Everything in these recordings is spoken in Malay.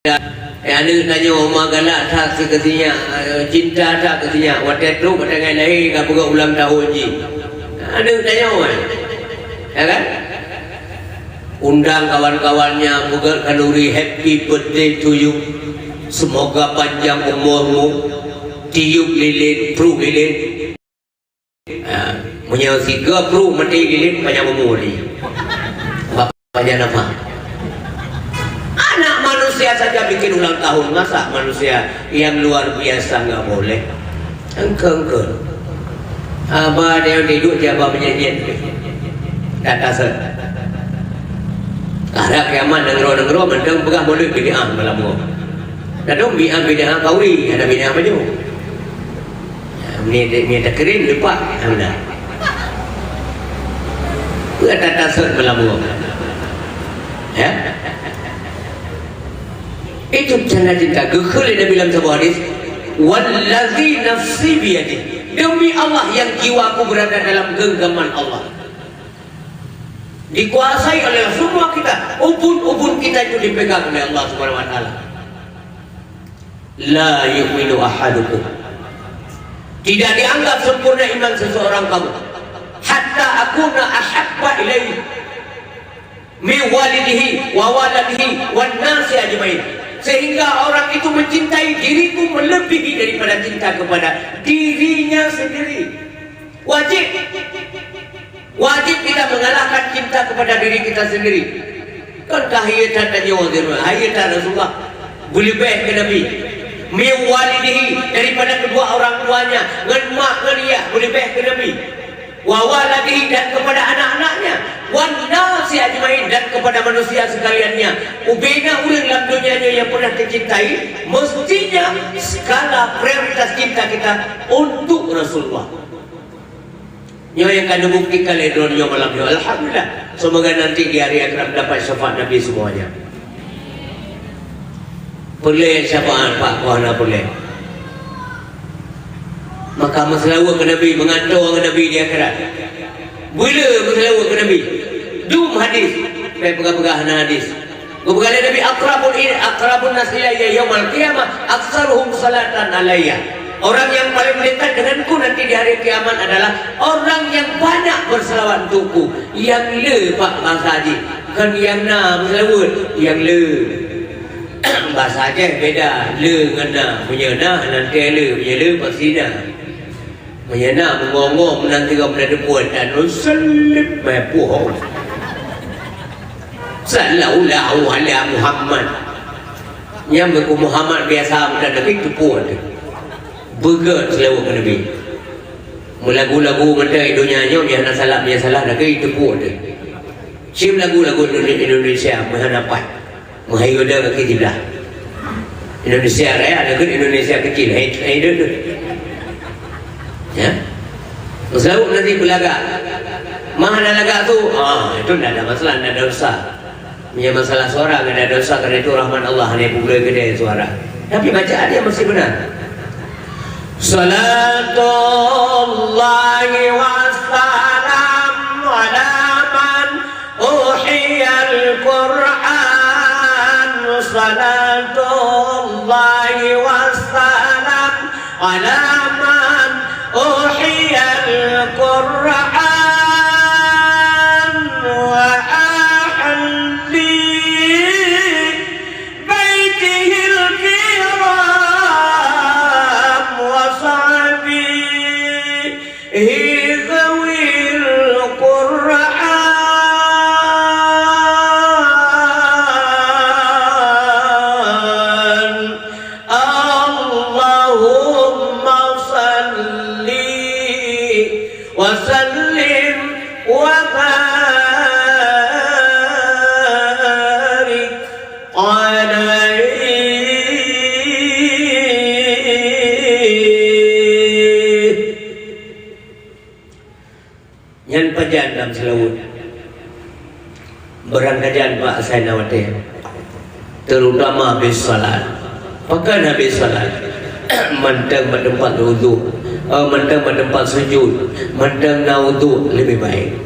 Ada tanya rumah galak tak seketinya cinta tak ketinya waktu tu pada dengan lahir ke buka ulang tahun je. Ada tanya orang, ya kan? Undang kawan-kawannya buka kanuri happy birthday to you. Semoga panjang umurmu, tiup lilin, pru lilin. Punya 3 pru mati lilin panjang umur ni. Panjang apa? Anak manusia saja bikin ulang tahun, masa manusia yang luar biasa nggak boleh? Engkau abah dia hidup dia abah penyanyian kata ser ada kiamat negro mendeng pegah boleh bid'ah malam gua dadong bid'ah kauri ada bid'ah apa je ni tak kering lupa anda kata ser malam gua ya. Itu tanda cinta. Gekhul Nabi dalam sebuah hadis, wallazi nafsi biyadi, demi Allah yang jiwaku berada dalam genggaman Allah, dikuasai oleh semua kita, ubun-ubun kita itu dipegang oleh Allah Subhanahu wa taala. La yu'minu ahadukum, tidak dianggap sempurna iman seseorang kamu hatta akuna ahabba ilaihi min walidihi wa waladihi wan nasi ajmain, sehingga orang itu mencintai diriku melebihi daripada cinta kepada dirinya sendiri. Wajib kita mengalahkan cinta kepada diri kita sendiri. Kan tahiyatan dan wazir hayatan Rasulullah boleh baik ke Nabi miwalidihi, daripada kedua orang tuanya, ngan mak ngan iya boleh baik ke Nabi, wa waladihi, dan kepada anak-anaknya, wan nasi ajmain, dan kepada manusia sekaliannya. Ubena ulang dalam dunianya yang pernah dicintai, mestinya skala prioritas cinta kita untuk Rasulullah. Yang akan dibuktikan oleh dunia malam ini. Alhamdulillah, semoga nanti di hari akhirat dapat syafaat Nabi semuanya. Boleh syafaat Pak Kuhana boleh. Maka masalah ke Nabi, mengantar ke Nabi di akhirat. Bila masalah ke Nabi? Dum hadis, saya pegang-pegang hadis. Kepada Nabi akrabun nas ilayya yaumul qiyamah aktsaruhum salatan alayya. Orang yang paling dekat denganku nanti di hari kiamat adalah orang yang banyak berselawat untukku. Yang le Pak bahasa haji, kan yang na berselawat, yang le. Bahasa aja beda, le dengan na, punya na nanti le, punya le pasti na. Punya na mengongong menanti kau pada depan dan selip mepuh. Sallallahu ala Muhammad. Yang berku Muhammad biasa muda Nabi tepuh tu. Begat selalu ke Nabi. Lagu-lagu mentai dunianya dia nak salah Nabi tepuh tu. Sim lagu-lagu Indonesia menghadapan. Menghayuda ke kiblah. Indonesia raya ada ke Indonesia kecil. Hai tu. Ya. Selalu nanti belaga. Mana laga tu? Itu tidak ada masalah, tidak ada dosa. Punya masalah suara tidak ada dosa, karena itu rahmat Allah hanya pula gede suara. Tapi bacaan dia masih benar. Salatullahi wassalam ala man uhiyal Qur'an. Salatullahi wassalam ala man uhiyal Qur'an. Dalam selawut berangkajan Pak Sainawati, terutama habis salat. Pakai habis salat mentang bertempat wudu, mentang bertempat sujud, mentang na wudu lebih baik.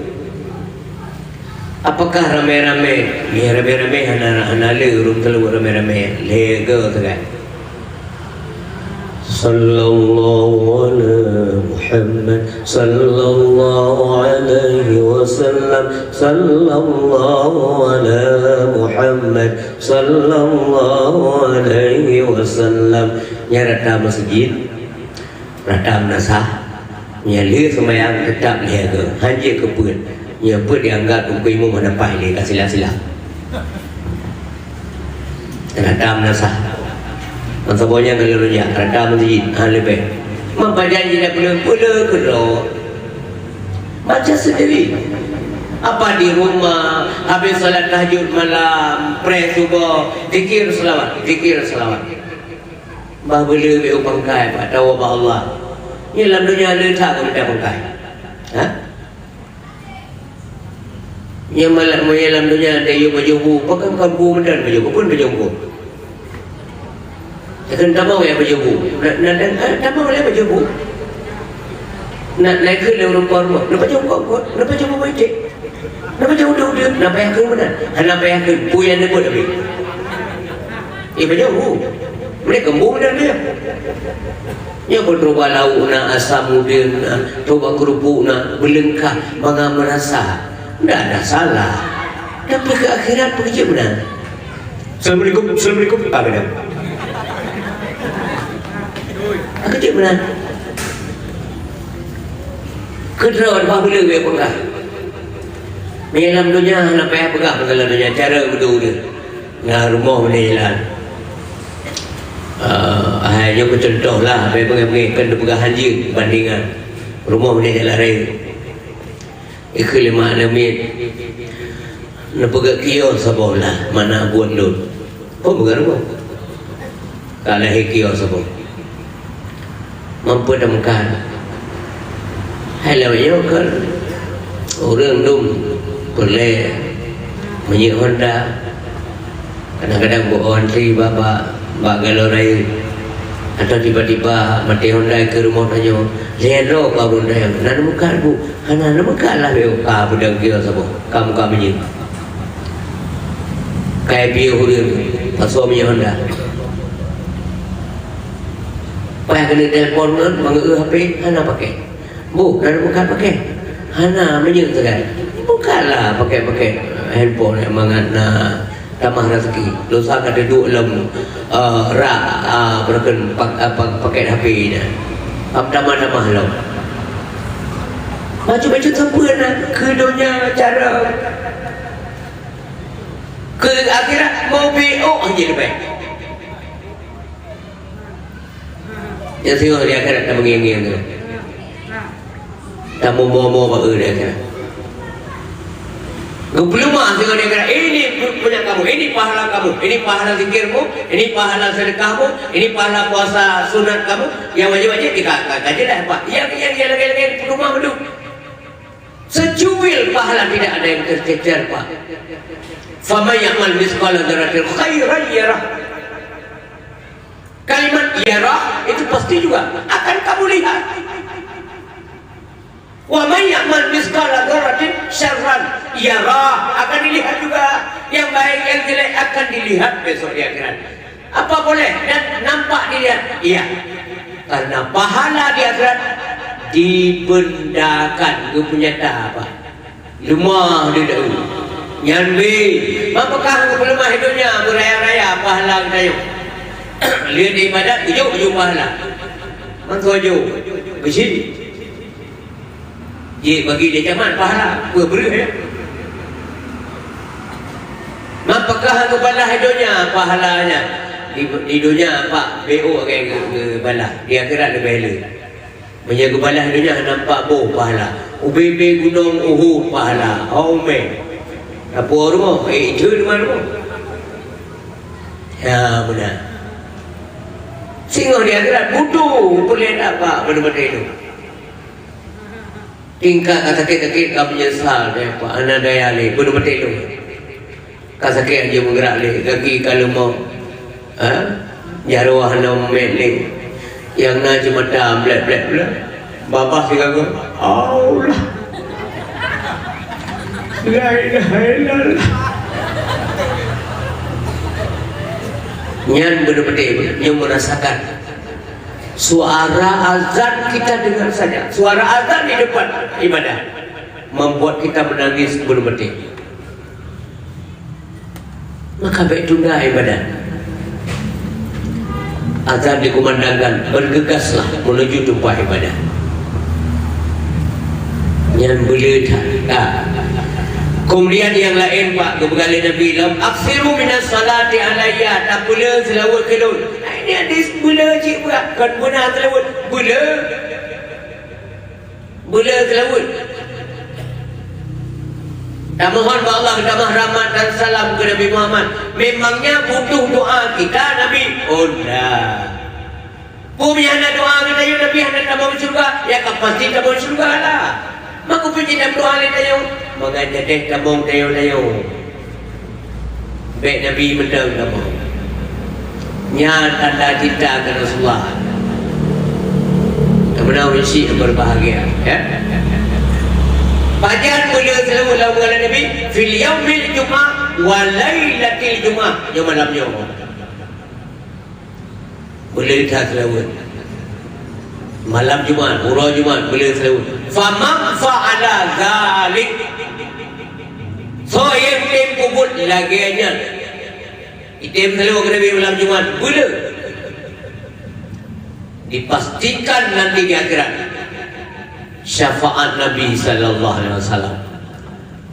Apakah ramai-ramai? Ya ramai-ramai hana urung telur ramai-ramai. Lega tu kan. Sallallahu ala Muhammad sallallahu alaihi wasallam sallallahu ala Muhammad sallallahu alaihi wasallam. Nya rata masjid, rata nasah, nya lihat semayang tetap lega. Hanya kepun, nya pun dianggap umpimu mendapat dia sila-sila. Rata nasah. Maksudnya kalau dia rata masjid, lebih. Mampu janji dah pula kedua. Baca sendiri. Apa di rumah, habis salat tahajud malam, pray subuh, zikir selawat. Bahawa lebih pangkai, Pak tahu apa Allah. Ini dalam dunia ada tak kau tak pangkai. Ha? Yang malam dalam dunia ada yang berjumpa, pakai kampu mendan berjumpa pun berjumpa. Akan tak mahu yang berjumpa. Tak mahu yang berjumpa. Nak naik ke dalam rumah. Nampak jumpa kot. Nampak jumpa baik. Nampak jauh dia. Nampak yang ke mana? Nampak yang ke puyan dia pun tapi. Berjumpa. Mereka kembung dan dia. Ya pun coba lauk nak, asam udin nak, coba kerupuk nak, belengkah, bangga merasa. Tak ada salah. Tapi ke akhirat pergi benar. Assalamualaikum. Apa dia? Kerja benar. Kedua apa boleh dia pegang. Dalam dunia nak payah pegang dalam dunia cara betul dia. Nah rumah mana jalan. Hanya contoh lah apa yang kan pegang haji bandingan rumah mana jalan raya. Ikhlas namin. Nak pegang kios sebelah mana buat dulu. Kau pegang rumah. Kalau kios sebelah. Mampu temukan halawnya kan orang dum boleh menyik Honda kadang-kadang buat tri bapa galorai atau tiba-tiba mati Honda ke rumah tanya lero kau Honda yang nak muka bu hana muka lah beo ka budang kira sabo kamu menyik kayak biu hurin suami Honda. Payah kena telefon kan, mengeruh HP, hana pakai. Bu, dah bukan pakai. Hana menyuk sekali. Bukanlah pakai handphone yang mengana tamah rezeki. Dosa kata duduk dalam rak berken pakai HP ni. Tamah lah. Macam sempurna ke dunia cara ke akhirat mau BO aja lebih. Yang tengok dia akhirat tak mengiang-iang tu. Tak mau apa dia akhirat. Gepelumah tengok dia akhirat. Ini punya kamu, ini pahala kamu, ini pahala zikirmu, ini pahala sedekahmu, ini pahala puasa sunat kamu. Yang wajib-wajib kita kaji dah Pak. Yang lagi rumah dulu. Secuil pahala tidak ada yang tercecer Pak. Faman ya'mal mithqala dzarratin khairan yarah. Kalimat yarah itu pasti juga akan kamu lihat. Wa may ya'mal mithqala dzarratin syarran yarah, akan dilihat juga. Yang baik yang jelek akan dilihat besok di akhirat. Apa boleh dan nampak dilihat? Iya. Karena pahala di akhirat dibendakan ke penyata apa? Lemah di dahulu. Nyambi, apakah lemah hidupnya beraya-raya pahala kita yuk? Lihat di ibadat, ujung pahala. Maka ujung ke sini. Dia bagi dia camat pahala, berberi ya. Apakah kepada hidupnya pahalanya? Di dunia Pak BO ke balah, di akhirat lebih elok. Menjaga balah dunia nampak boh pahala. UBB Gunung Uhud pahala. Aume. Apa rumah? Itu rumah. Ya benar. Sehingga di akhirat butuh boleh apa benda-benda itu. Tingkat sakit-sakit kamu menyesal deh Pak. Anak daya le benda-benda itu. Kasakit aja menggerak le. Kaki kalau mau jaruah nak melek yang nak cuma dah blek bapak sih kagak Allah La ilaha illallah. Nyan benar-benar yang merasakan suara azan kita dengar saja, suara azan di depan ibadah membuat kita menangis benar-benar. Maka baik tunda ibadah. Azan dikumandangkan, bergegaslah menuju tempat ibadah. Yang boleh tak. Kemudian yang lain Pak, kebegalan Nabi lam aksiru minas salati alayya, tak boleh selawat kelun. Ini hadis boleh cik pula, kan benar selawat boleh selawat. Dan mohon Allah tambah rahmat dan salam ke Nabi Muhammad. Memangnya butuh doa kita Nabi? Oh dah. Punya ada doa kita ya Nabi hendak tambah surga, ya kan pasti tambah surga lah. Maka puji dan doa lain tayo. Makanya deh tambah tayo. Baik Nabi mendang tambah. Nya tanda cinta ke Rasulullah. Kemudian isi berbahagia, ya. Bagian boleh selalu lawan Nabi fil yaumil Jumat wa lailatil Jumat, yang malam Jumat. Boleh tak selalu. Malam Jumat, urah Jumat boleh selalu. Faman fa'ala zalik. So yang tim kubut lagi aja. Item selalu ke Nabi malam Jumat boleh. Dipastikan nanti di akhirat syafaat Nabi sallallahu alaihi wasallam.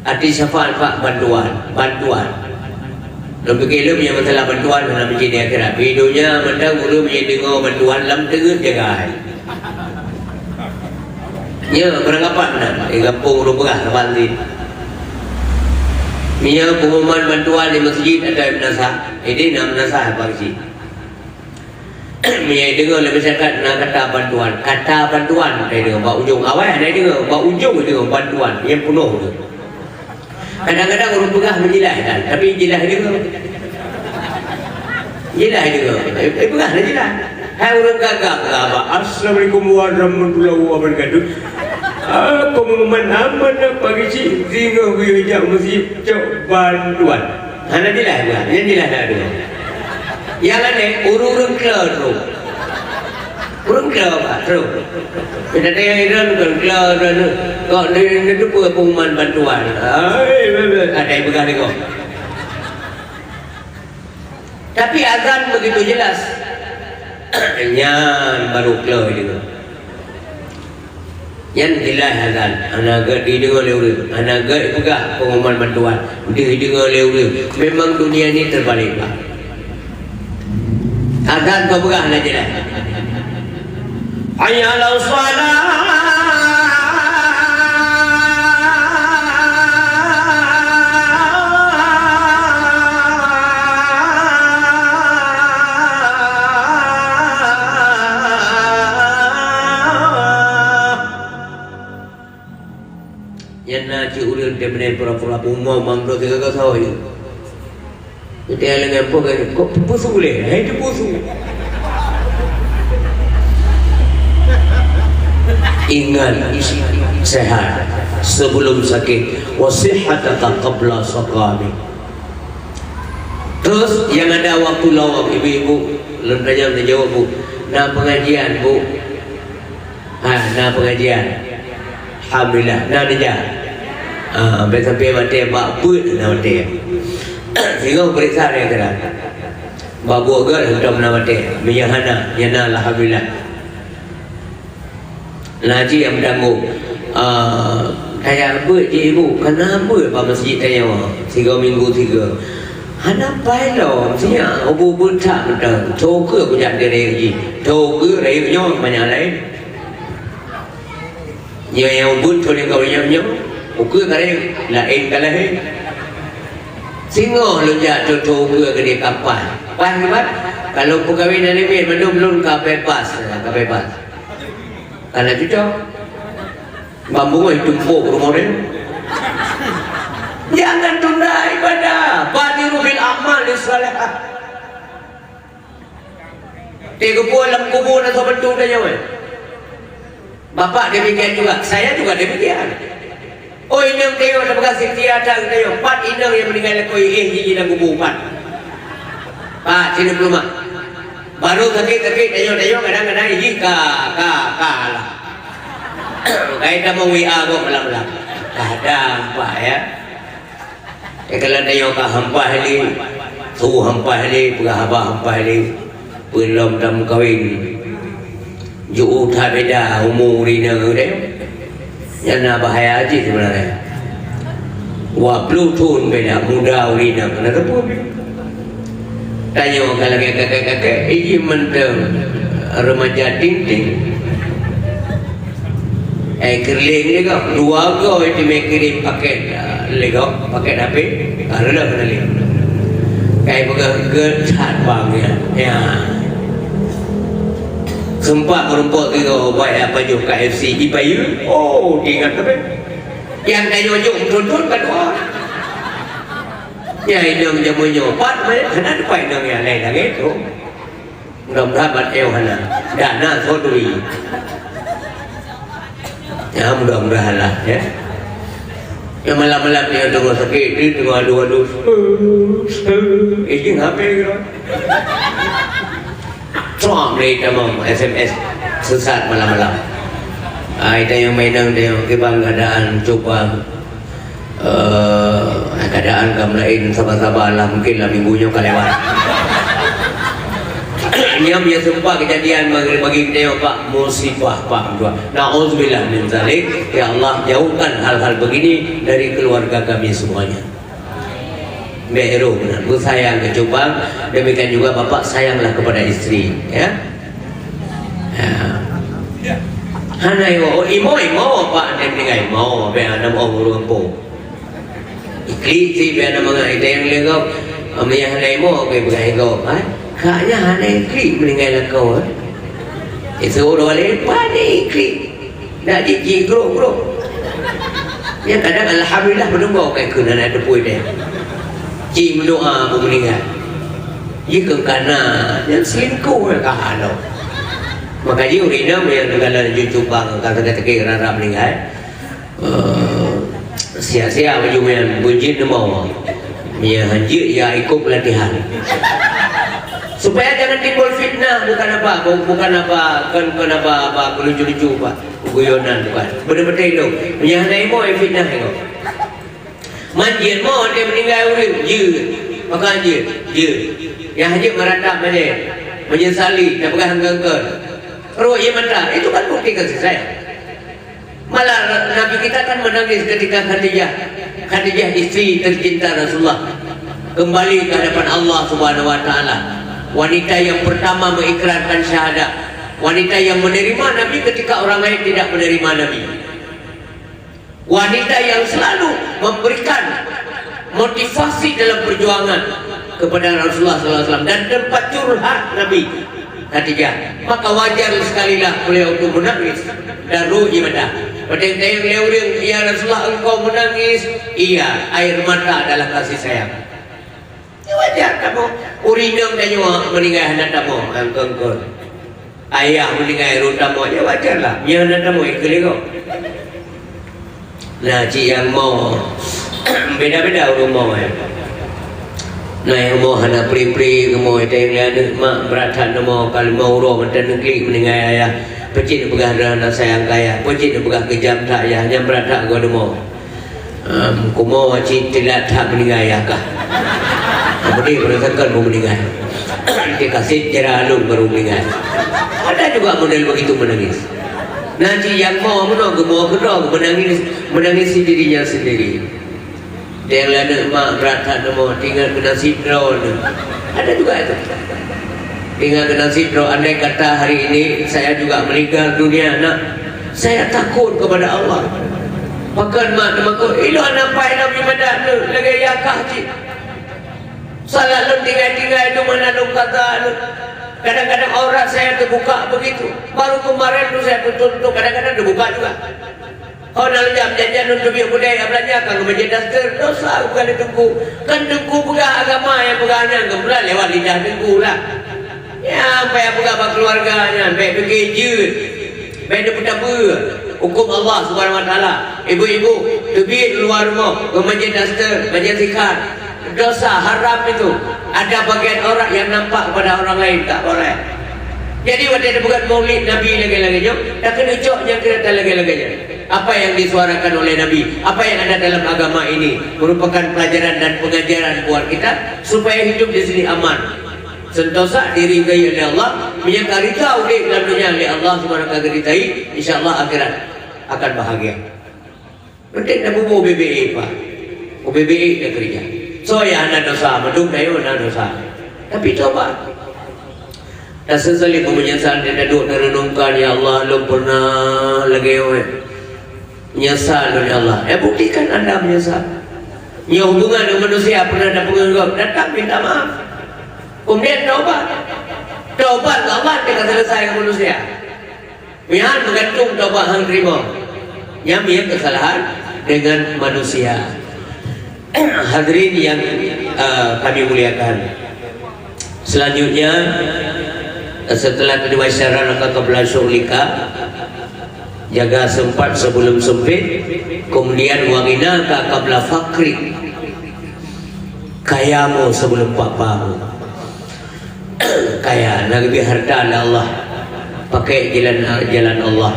Arti syafaat Pak, bantuan. Lebih kira punya masalah bantuan dalam di akhirat. Videonya mentang guru punya dengar bantuan dalam tengah jaga. Ya, beranggapan nak di kampung Rupegah Bali. Mia pengumuman bantuan di masjid ada Nasah. Ini nama Nasah apa sih? Mia dengar lebih masyarakat nak kata bantuan dia dengar bau ujung awal dia dengar bau ujung dia dengar bantuan yang penuh tu. Kadang-kadang orang Pegah menjilah kan, tapi jilah dia dengar. Jilah dia dengar. Pegah dah jilah. Hai orang gagap apa? Assalamualaikum warahmatullahi wabarakatuh. Pengumuman apa nak pagi si tinggal hujak masjid cok bantuan. Hana jilah dia, yang jilah dah dengar. Yang lain urung kelar tu. Urung kelar Pak tu. Kita tanya iran kan kelar tu. Kau ni tu pengumuman bantuan. Ada yang pegang ni kau. Tapi azan begitu jelas. Yang baru kelar juga. Yang jelas azan. Anak didengar oleh anak pegang pengumuman bantuan. Didengar oleh memang dunia ni terbalik Pak. Azan kau pegang aja lah. Hayya 'alas shalah. Yang nak urang dia benar pura-pura umum mangdo tiga kau tahu je. Dia lengan apa kan? Kok pusu boleh? Itu pusu. Ingat isi sehat sebelum sakit. Wasihataka qabla saqami. Terus yang ada waktu lawak ibu-ibu lentanya menjawab bu. Nak pengajian bu. Nak pengajian. Alhamdulillah. Nak dia. Sampai mati bak put nak mati. Sehingga periksa dia kena babu agar sudah menamati menyahana yana alhamdulillah. Naji yang berdangu kayak apa ibu kenapa Pak masjid tanya 3 minggu 3 hana pailo maksudnya obu buta betul coke aku jadi lagi coke rayunya banyak lain yang but boleh kau nyamnya oke kare lain kalah Singo lunjak tutup ke dia kapal. Pas hebat. Kalau pegawai dari Mil belum bebas. Karena itu bambu itu tumpuk rumah dia. Jangan tunda ibadah. Badiru bil amal salihah. Tiga pulang kubur dan sobat tu dah jawab. Bapak demikian juga, saya juga demikian. Oh inang tengok dah berkasih tiada tengok 4 inang yang meninggal koi hiji dalam kubur 4. Pak sini belum mak. Baru sakit tengok kadang-kadang hiji lah. Kaya dah mau WA kok malam-malam. Kadang Pak ya. Kalau tengok kat hampah ni, suruh hampah ni, pegah hampah ni, belum dalam kahwin. Jauh tak beda umur rina dia. Yang nak bahaya aja sebenarnya. Wah Bluetooth beda muda urina kenapa pun. Tanya kalau kakak ini mentang remaja ting. Kerling ni kau dua kau itu kirim paket lego paket HP karena kena link. Kayak bergecat bang ya. Sempat merumput ke kau buat apa juga KFC di Bayu. Oh, ingat apa? Yang tanya-tanya tuntun kan orang. Ya, ini jamu nyopat, mana ada painang yang lain lagi tu. Mudah-mudahan bateo hana dana sodui. Ya, mudah-mudahan lah ya. Yang malam-malam dia tengok sakit, dia tengok adu-adu. Ini ngapain gitu? Trump ni tamam SMS sesat malam-malam. Kita yang mainang dia keadaan coba keadaan kamu lain sabar-sabar lah mungkin lah minggunya kelewat. Ini yang sempat kejadian bagi kita Pak musibah Pak dua. Nauzubillah min zalik. Ya Allah jauhkan hal-hal begini dari keluarga kami semuanya. Beru benar, sayang kecubang. Demikian juga bapak sayanglah kepada istri, ya. Hanai imo pak dia meninggal imo, biar ada mau urung po. Ikli si biar ada mengai dia yang legau, amnya hanai imo ke bergai kau, kaknya hanai ikli meninggal kau, itu orang lain panik ikli, dah jiji grow. Ya kadang alhamdulillah menunggu kayak kena ada puai dia. Ji mendoa pun meninggal. Jika kerana yang selingkuh yang kahalo. Maka dia urina yang negara jujubang kata-kata kerana meninggal. Sia-sia baju yang bunjin mau. Ya hanjir ya ikut pelatihan. Supaya jangan timbul fitnah bukan apa lucu-lucu Pak. Guyonan bukan. Benar-benar itu. Yang ada imo fitnah itu. Manjir mau dia meninggal urip maka je yang haji meratap menyesali dan pegang gengker roh ia mentah itu kan bukti kasih sayang. Malah Nabi kita kan menangis ketika Khadijah istri tercinta Rasulullah kembali ke hadapan Allah Subhanahu wa taala, wanita yang pertama mengikrarkan syahadat, wanita yang menerima Nabi ketika orang lain tidak menerima Nabi, wanita yang selalu memberikan motivasi dalam perjuangan kepada Rasulullah SAW dan tempat curhat Nabi Khadijah. Maka wajar sekali lah beliau itu menangis dan ruh ibadah. Pada yang beliau ya Rasulullah engkau menangis, iya air mata adalah kasih sayang. Ya wajar kamu urinang dan nyawa meninggal anak kamu angkong ayah meninggal rutamu ya wajar lah. Yang anak kamu ikut. Nah, cik yang mau beda-beda orang mau ya. Nah, yang mau hana pri-pri, mau itu yang lihat mak beratan mau kalau mau roh dan negeri meninggal ayah. Pecik pegah anak sayang kaya, pecik pegah kejam tak ya, yang beratan gua mau. Kumo cik tidak tak meninggal ayah kah? Kemudian berdasarkan mau meninggal. Dikasih cerah alun baru meninggal. Ada juga model begitu menangis. Nanti yang mau kedua menangis dirinya sendiri. Dia yang lain mak berat mau tinggal kena sidro. Ada juga itu. Tinggal kena sidro. Andai kata hari ini saya juga meninggal dunia nak, saya takut kepada Allah. Bahkan mak namaku itu anak pai Nabi Madan lagi yakah cik. Salah lu tinggal itu mana lu kata lu. Kadang-kadang aurat saya terbuka begitu. Baru kemarin tu saya tutup, kadang-kadang terbuka juga. Oh, nak janjian untuk biar budaya belanja kan ke masjid dasar. Dosa bukan ditunggu. Kan tunggu pegang agama yang pegangnya kemudian lewat lidah tunggu lah. Ya, sampai pegang keluarganya, sampai pergi je. Sampai dia petapa. hukum Allah Subhanahu Wa Taala. Ibu-ibu pergi luar rumah ke masjid daster, masjid zikar, dosa haram itu. Ada bagian orang yang nampak pada orang lain, tak boleh. Jadi waktu ada bukan maulid Nabi lagi-lagi tak kena joknya kereta lagi-lagi. Apa yang disuarakan oleh Nabi, apa yang ada dalam agama ini merupakan pelajaran dan pengajaran buat kita supaya hidup di sini aman. Sentosa diridai oleh Allah, menyangka tahu di dalam dunia oleh Allah Subhanahu wa taala, insyaallah akhirat akan bahagia. Penting nak bubuh BBE Pak. BBE dia kerja. So ya anda dosa, medung dayo anda dosa. Tapi coba dah sesali menyesal dia duduk merenungkan, ya Allah lu pernah lagi menyesal oleh Allah. Buktikan anda menyesal. Ya hubungan dengan manusia pernah ada penganggap, datang minta maaf. Kemudian taubat. Taubat Allah dia selesai dengan manusia. Mian menggantung taubat hang terima. Yang dia kesalahan dengan manusia. Hadirin yang kami muliakan. Selanjutnya setelah kedua syarat qabla syughlika, jaga sempat sebelum sempit, kemudian waghinaka qabla fakri, kayamu sebelum papamu. Kaya nak lebih harta oleh Allah, pakai jalan Allah.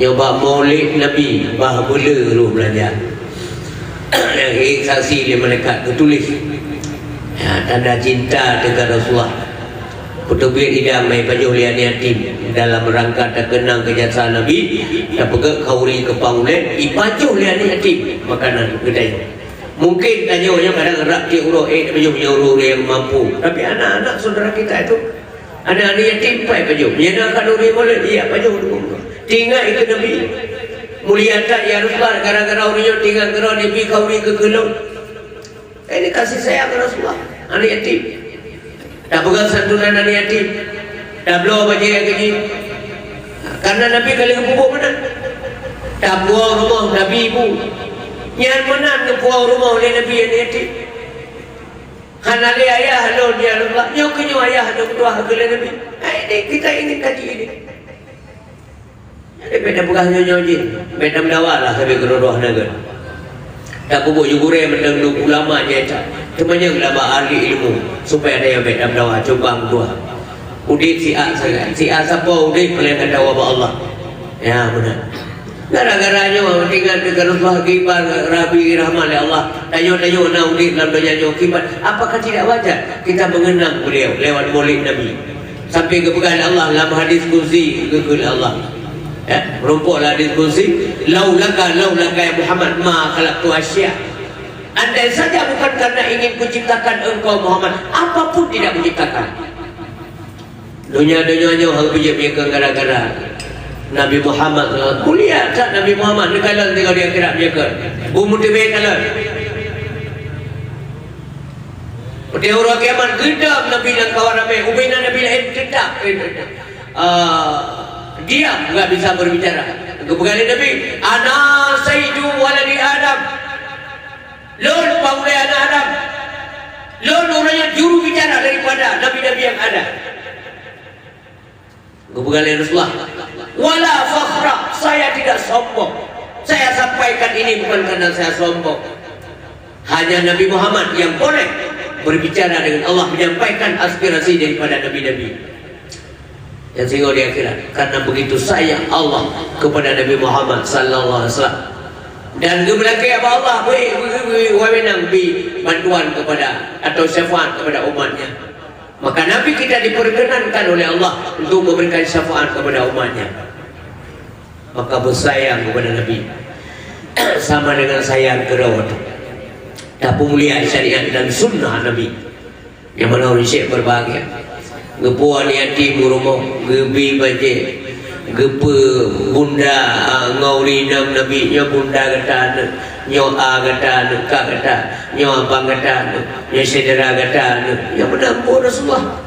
Nyoba maulid Nabi, bahagia lu belajar. Yang saksi dia malaikat tulis tanda cinta dengan Rasulullah. Putubir idamai pajuh lian yatim dalam rangka terkenang kejahatan Nabi, dan pegak kauri ke pangulen ipajuh lian yatim makanan kedai. Mungkin tanya kadang gerak dia urut pajuh urut yang mampu, tapi anak-anak saudara kita itu anak-anak yatim pai pajuh menyenangkan uri boleh dia pajuh tinggal itu Nabi mulia tak ya Rasulullah, gara-gara urinya tinggal gerak Nabi kauri ke gelung. Ini kasih sayang Rasulullah anak yatim. Tak pegang santunan anak yatim, tak blow baca yang keji. Karena Nabi kali kepupuk mana? Tak buang rumah Nabi ibu. Yang mana kepuang rumah oleh Nabi yang yatim? Hanali ayah lo dia Allah. Yang kenyu ayah lo kedua oleh Nabi. Ini kita ingin kaji ini. Jadi beda pegang nyonyojin, beda mendawa lah sampai kerodoh naga. Tak kubuk jugure mendengduk ulama jeta. Temannya ulama ahli ilmu supaya ada yang beda mendawa coba dua. Udit si A sangat. Si A siapa udit boleh kata wabah Allah. Ya benar. Gara-garanya tinggal dengan Rasulullah kibar Rabi rahmat Allah. Tanya-tanya nak udit dalam dunia kibar. Apakah tidak wajar kita mengenang beliau lewat maulid Nabi? Sampai kepegang Allah dalam hadis kursi kekul Allah. Merumpuklah diskusi laulaka ya Muhammad ma khalaqtu asya. Andai saja bukan karena ingin kuciptakan engkau Muhammad, apapun tidak kuciptakan. Dunia-dunia hang bijak gara-gara Nabi Muhammad kuliah tak Nabi Muhammad dekalan tinggal dia kira biaka. Umur tebe kalan. Pada orang kiamat gedam Nabi dan kawan Nabi, ubina Nabi lain gedam. Diam, enggak bisa berbicara. Kepegali Nabi, ana sayyidu waladi Adam. Lon paulai anak Adam. Lon orangnya juru bicara daripada nabi-nabi yang ada. Kepegali Rasulullah, wala fakhra, saya tidak sombong. Saya sampaikan ini bukan karena saya sombong. Hanya Nabi Muhammad yang boleh berbicara dengan Allah, menyampaikan aspirasi daripada nabi-nabi. Dan sehingga di akhirat, karena begitu sayang Allah kepada Nabi Muhammad sallallahu alaihi wasallam, dan kemudian apa Allah wewenang bantuan kepada atau syafaat kepada umatnya, maka Nabi kita diperkenankan oleh Allah untuk memberikan syafaat kepada umatnya. Maka bersayang kepada Nabi sama dengan sayang kerawat. Tak mulia syariat dan sunnah Nabi yang mana orang syekh berbahagia. Gepuan yatim rumah gebi baje gepe bunda ngauri nam Nabi nya bunda kata nyo a kata ka kata nyo abang kata nyo saudara kata yang benar pun Rasulullah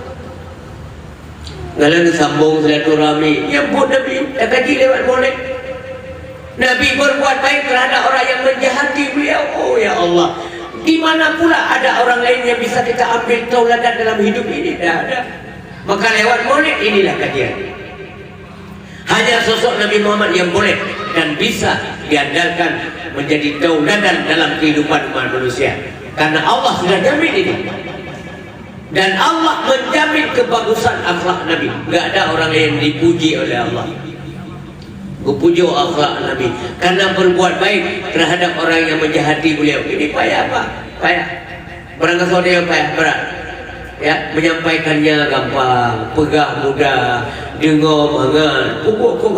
ngalan sambung silaturahmi yang pun Nabi tak kaji lewat boleh. Nabi berbuat baik terhadap orang yang menjahati beliau. Oh ya Allah, di mana pula ada orang lain yang bisa kita ambil tauladan dalam hidup ini? Tidak ada. Maka lewat maulid inilah kajian. Hanya sosok Nabi Muhammad yang boleh dan bisa diandalkan menjadi tauladan dalam kehidupan umat manusia. Karena Allah sudah jamin ini. Dan Allah menjamin kebagusan akhlak Nabi. Enggak ada orang yang dipuji oleh Allah. Puji akhlak Nabi karena berbuat baik terhadap orang yang menjahati beliau. Ini payah apa? Payah. Berangkat saudara payah berat. Ya, menyampaikannya gampang, pegah mudah, dengar mangan, pukul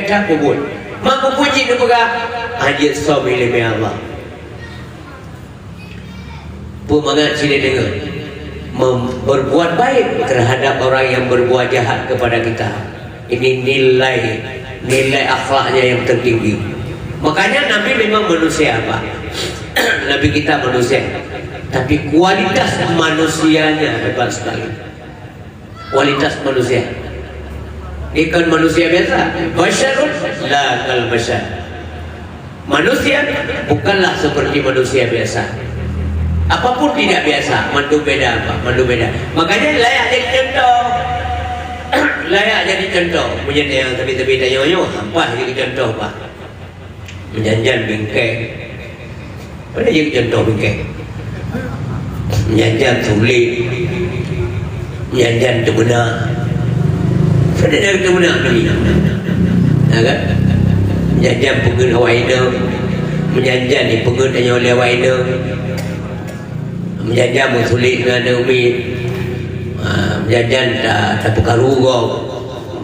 tak pukul. Mampu puji dia pegah. Ajit sobi lebih Allah. Pemangat sini dengar. Berbuat baik terhadap orang yang berbuat jahat kepada kita. Ini nilai akhlaknya yang tertinggi. Makanya Nabi memang manusia apa? Nabi kita manusia, tapi kualitas manusianya hebat sekali. Kualitas manusia. Ikan manusia biasa, basyarun la kal basyar. Manusia bukanlah seperti manusia biasa. Apapun tidak biasa, mandu beda apa? Mandu beda. Makanya layak jadi contoh. Layak jadi contoh. Punya yang tepi-tepi tanya-tanya, apa jadi contoh pak? Menjanjan bingkai. Pada jadi contoh bingkai. Menjanjan sulit. Menjanjan tebenar. Pada dari tebenar tadi. Kan? Menjanjan pengen hawaida. Menjanjan ni pengen tanya oleh hawaida. Menjanjan sulit dengan umi. Menjanjan tak perkarugo.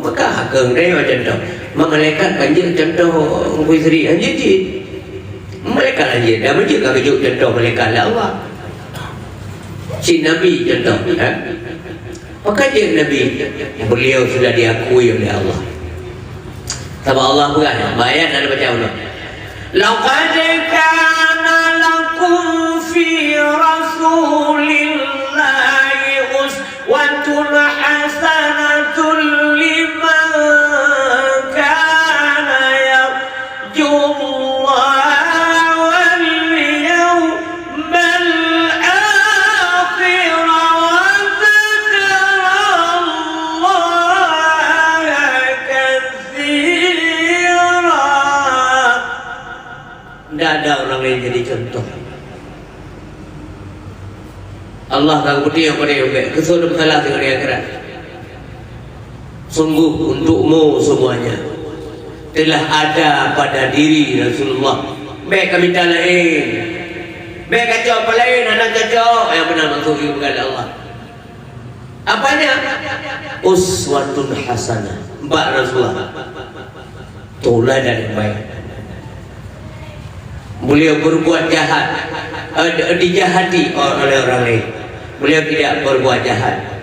Maka akan dia macam tu. Malaikat kanjil contoh Wizri anjir. Malaikat anjir. Dah macam kejut contoh malaikat Allah. Si Nabi contoh. Maka je Nabi. Beliau sudah diakui oleh Allah. Sama Allah bukan. Bayat ada baca Allah. Laqad kana lakum fi Rasulillahi uswatun hasanatun liman kana yarjullaha wal yawmal akhir wa dzakara Allaha katsira. Tidak ada orang lain jadi contoh. Allah akan beri kepada yang baik. Kesudah bersalah dengan yang keras. Sungguh untukmu semuanya telah ada pada diri Rasulullah. Baik kami minta lain. Baik kacau apa lain, anak kacau. Yang benar maksud kepada Allah. Apanya? Uswatun hasanah. Mbak Rasulullah. Tauladan yang baik. Beliau berbuat jahat, dijahati oleh orang lain. Beliau tidak berbuat jahat,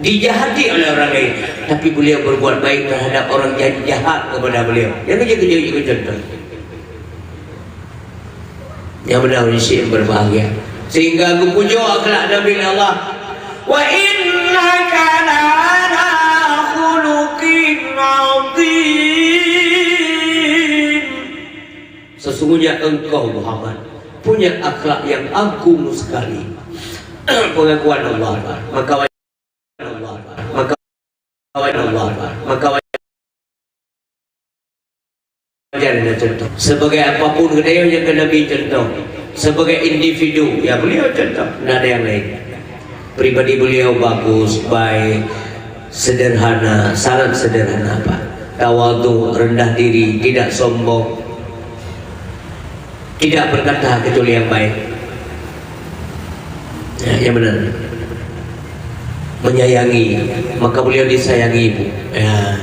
dijahati oleh orang lain, tapi beliau berbuat baik terhadap orang yang jahat kepada beliau. Yang kerja ikut contoh. Yang benar isi yang berbahagia. Sehingga aku pujuk akhlak Nabi Allah. Wa innaka la'ala khuluqin 'adzim. Sesungguhnya engkau Muhammad punya akhlak yang agung sekali. Pengakuan Allah, maka wajar contoh. Sebagai apapun beliau yang Nabi contoh. Sebagai individu, ya beliau contoh. Tidak ada yang lain. Pribadi beliau bagus, baik, sederhana, sangat sederhana apa? Tawadhu, rendah diri, tidak sombong, tidak berkata kecuali yang baik. Ya, yang benar. Menyayangi, maka beliau disayangi ibu. Ya.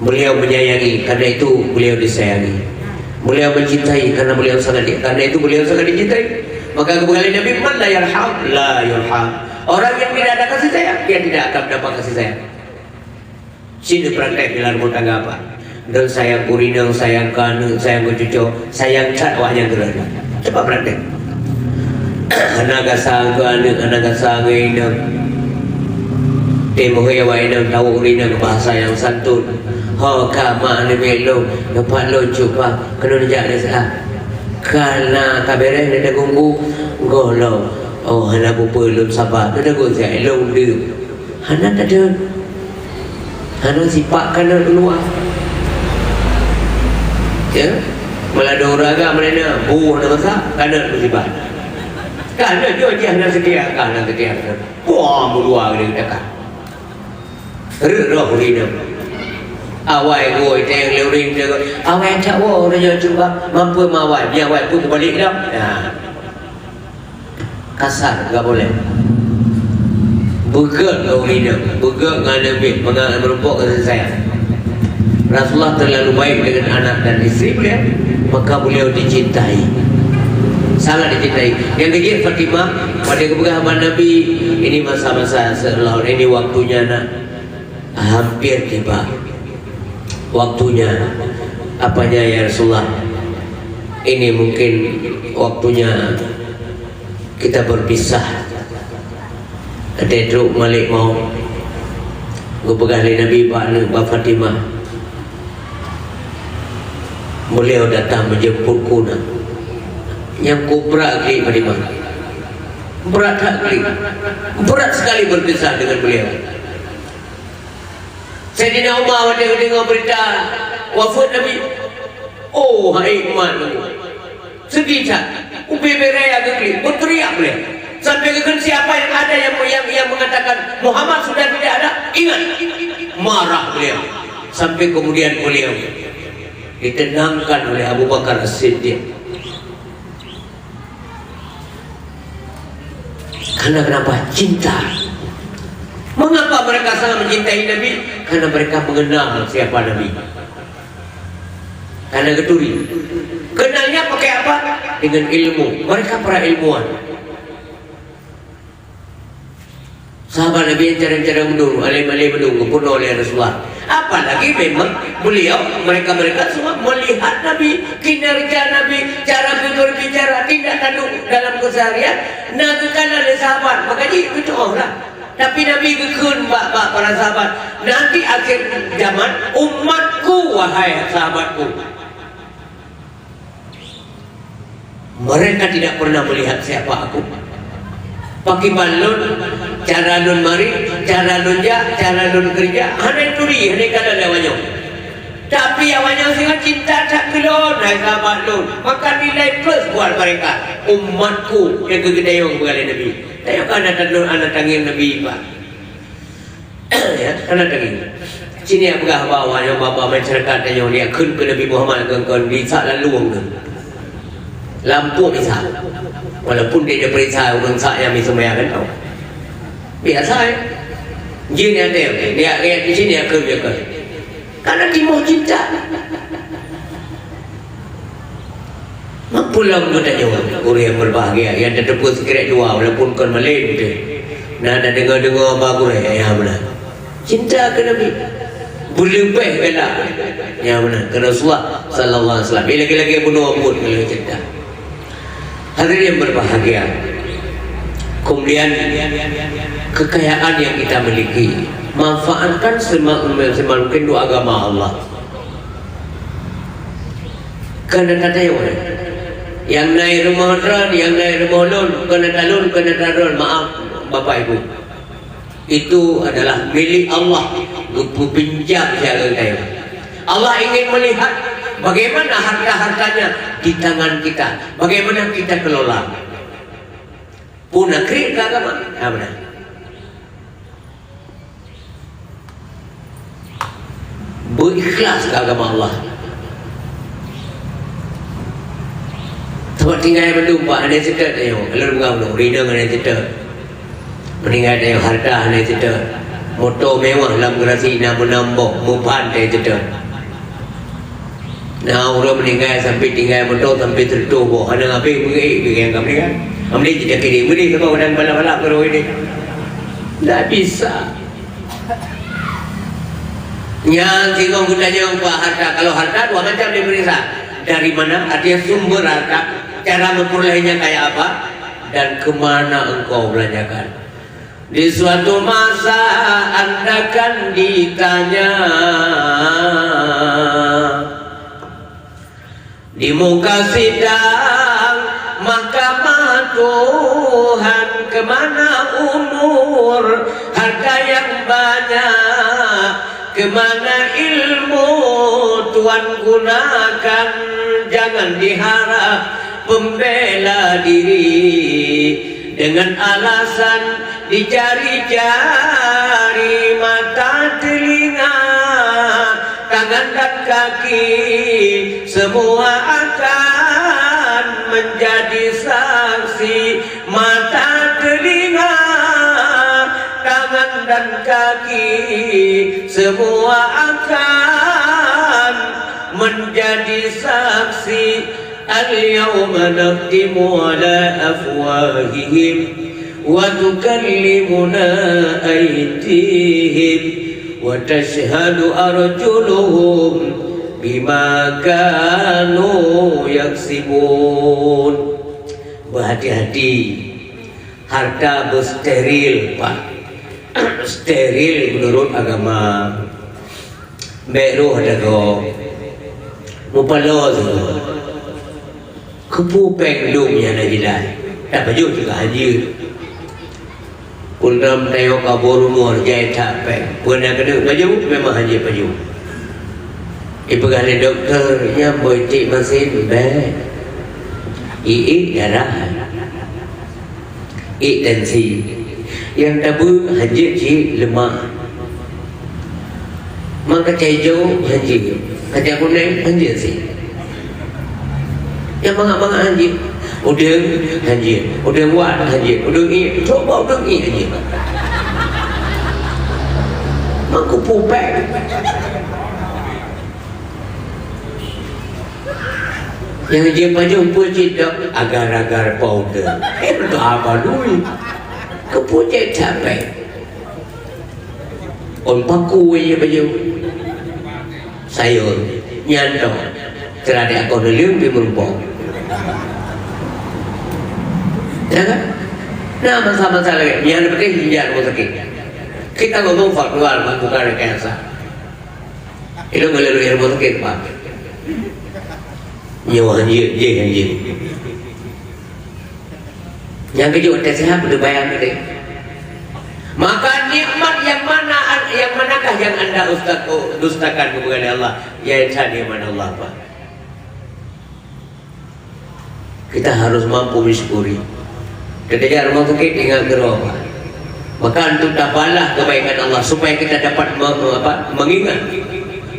Beliau menyayangi, karena itu beliau disayangi. Beliau mencintai, karena beliau sangat dicintai. Maka kembali Nabi man la yarham, la yurham. Orang yang tidak ada kasih sayang, dia tidak akan mendapat kasih sayang. Sini praktek dalam rumah tangga apa? Dan sayang kurinang, sayang kanu, sayang cucu, sayang cat wahnya gerak. Coba praktek. Anak kasang kanu, anak kasang inang. Temo ya wainang tahu kurinang bahasa yang santun. Ho kama ni melo, dapat lo cuba kena dijak dia sah. Karena kabarnya dia gunggu golo. Oh hana bupa lum sabar, dia gunggu saya long dia. Hana tak ada. Hana sipak kana keluar. Ya, malah ada orang agak mana buah nak masak, kanan musibah. Kanan dia nak sedia, kanan sedia. Wah, mudua dia dekat. Roh ini. Awai goi teng leuring dia. Awai tak wo dia cuba mampu mawai, dia awai pun balik dah. Nah. Kasar enggak boleh. Begat kau ini, begat dengan Nabi, merumpuk kasih sayang. Rasulullah terlalu baik dengan anak dan istri beliau, maka beliau dicintai, sangat dicintai. Yang kecil Fatimah pada keberkahan Nabi, ini masa-masa setelah ini waktunya nak hampir tiba. Waktunya apanya ya Rasulullah? Ini mungkin waktunya kita berpisah. Ada truk Malik mau keberkahan Nabi Pak Fatimah. Beliau datang menjemputku nak. Yang kubra kali Fatimah. Berat tak kali. Berat sekali berpisah dengan beliau. Sayyidina Umar dengar berita wafat Nabi. Oh, hai iman. Sedih tak? Ubi beraya kali. Berteriak beliau. Sampai ke siapa yang ada yang mengatakan Muhammad sudah tidak ada, ingat, marah beliau. Sampai kemudian beliau ditenangkan oleh Abu Bakar As-Siddiq. Karena kenapa? Cinta. Mengapa mereka sangat mencintai Nabi? Karena mereka mengenal siapa Nabi. Karena geturi. Kenalnya pakai apa? Dengan ilmu. Mereka para ilmuwan. Sahabat Nabi yang cara-cara menunggu, alim-alim menunggu pun oleh Rasulullah. Apalagi memang beliau, mereka semua melihat Nabi, kinerja Nabi, cara berbicara, tindak tanduk dalam keseharian. Nabi kan ada sahabat, makanya itu orang. Tapi Nabi kekun para sahabat. Nanti akhir zaman umatku wahai sahabatku. Mereka tidak pernah melihat siapa aku. Pakai balon, cara nun mari, cara nun ja, cara nun kerja, hanya turi, hanya kada lewanya. Tapi awalnya sangat cinta tak kelon, naik sahabat nun. Maka nilai plus buat mereka. Umatku yang kegedayang mengalih Nabi. Saya kan anak tanggung Nabi Pak. Ya, anak tanggung. Sini apakah bawa yang bapa masyarakat yang dia kun ke Nabi Muhammad kan bisa lalu lampu bisa. Walaupun dia periksa orang sak yang semua kan tahu. Biasa ya. Jin yang dia di sini dia kerja kan. Karena dia mau cinta. Pulang tu tanya orang yang berbahagia yang tertepuk sekret dua walaupun kan malam tu. Nah ada dengar bagus ya mana. Cinta ke Nabi. Boleh bela. Ya mana? Ke Rasulullah sallallahu alaihi wasallam. Lagi-lagi bunuh ampun kalau cinta. Hadirin yang berbahagia. Kemudian kekayaan yang kita miliki, manfaatkan semaksimal mungkin dua agama Allah. Karena katanya yang naik rumah ron, yang naik rumah lon, kena talun, maaf Bapak Ibu. Itu adalah milik Allah. Pinjam saya kaya. Allah ingin melihat bagaimana harta-hartanya di tangan kita, bagaimana kita kelola. Punah kering ke agama? Ya benar. Berikhlas ke agama Allah. Tempat tinggal yang berdumpah, ada cerita tanya. Kalau mengaul, ridang ada cerita. Meninggal tanya harta ada cerita. Motor mewah dalam gerasi menambah, mupan ada cerita. Nah orang meninggal sampai tinggal motor sampai tertubuh. Ada apa yang yang kami kan? Kami tidak kiri beri sebab orang balak-balak baru ini. Tak bisa. Yang tinggal gunanya apa harta? Kalau harta dua macam diperiksa. Dari mana? Artinya sumber harta. Cara memperolehnya kayak apa? Dan kemana engkau belanjakan? Di suatu masa Anda kan ditanya di muka sidang mahkamah Tuhan, kemana umur harta yang banyak kemana ilmu Tuhan gunakan, jangan diharap pembela diri dengan alasan dicari-cari mata, telinga, tangan dan kaki, semua akan menjadi saksi. Mata, telinga, tangan dan kaki, semua akan menjadi saksi. Al-yawma nakhtimu ala afwahihim wa tukallimuna aydihim wa tashhadu arjuluhum bima kanu yaksibun. Berhati-hati, harta bersteril, Pak. Steril menurut agama. Beruh ada go mupalo tu kepu pengdum yang ada jilat tak baju juga haji pundam tayo kabur umur jai tak peng punda kena baju memang haji baju ipegali doktor yang boitik mesin be iik darah ik tensi yang tabu haji ci lemah maka cejo haji kacang kuning haji sih yang mangak-mangak haji udang haji udang wat haji udang ini coba udang ini haji maka pupek yang haji jumpa cidak agar-agar powder betul apa dulu kepucet capek on paku ya baju sayur nyantong terada aku nelium di merumpok ya kan? Nah masalah lagi yang penting jangan rumah sakit kita ngomong faktual bukan rekayasa itu ngelalui rumah sakit Pak nyawa anjir yang kedua tes sehat udah bayang gede. Maka nikmat yang manakah yang anda dustakan kepada Allah? Yaitu nikmat Allah, Pak. Kita harus mampu mensyukuri. Ketika rumah sakit ingat gerak, Pak. Maka untuk dapalah kebaikan Allah supaya kita dapat mengingat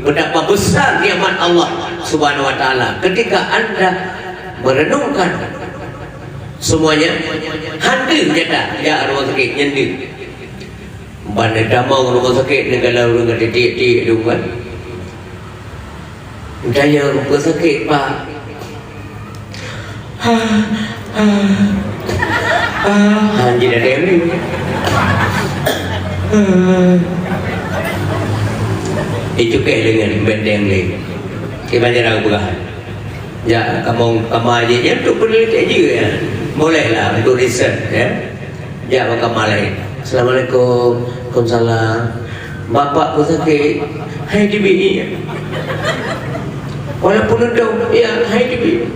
betapa besar nikmat Allah Subhanahu wa taala. Ketika anda merenungkan semuanya, hadir jeda ya rumah sakit nyendir. Bandai damau rumah sakit negara orang ada tiap-tiap tu kan. Daya rumah sakit Pak. Jadi ada yang ni. Itu kayak dengan benteng ni. Kita jangan bergahan. Ya, kamu aja yang tu peneliti juga ya. Bolehlah untuk riset ya. Ya, kamu lain. Assalamualaikum, Waalaikumsalam. Bapakku sakit, hai DBI. Walaupun undang, ya hai DBI.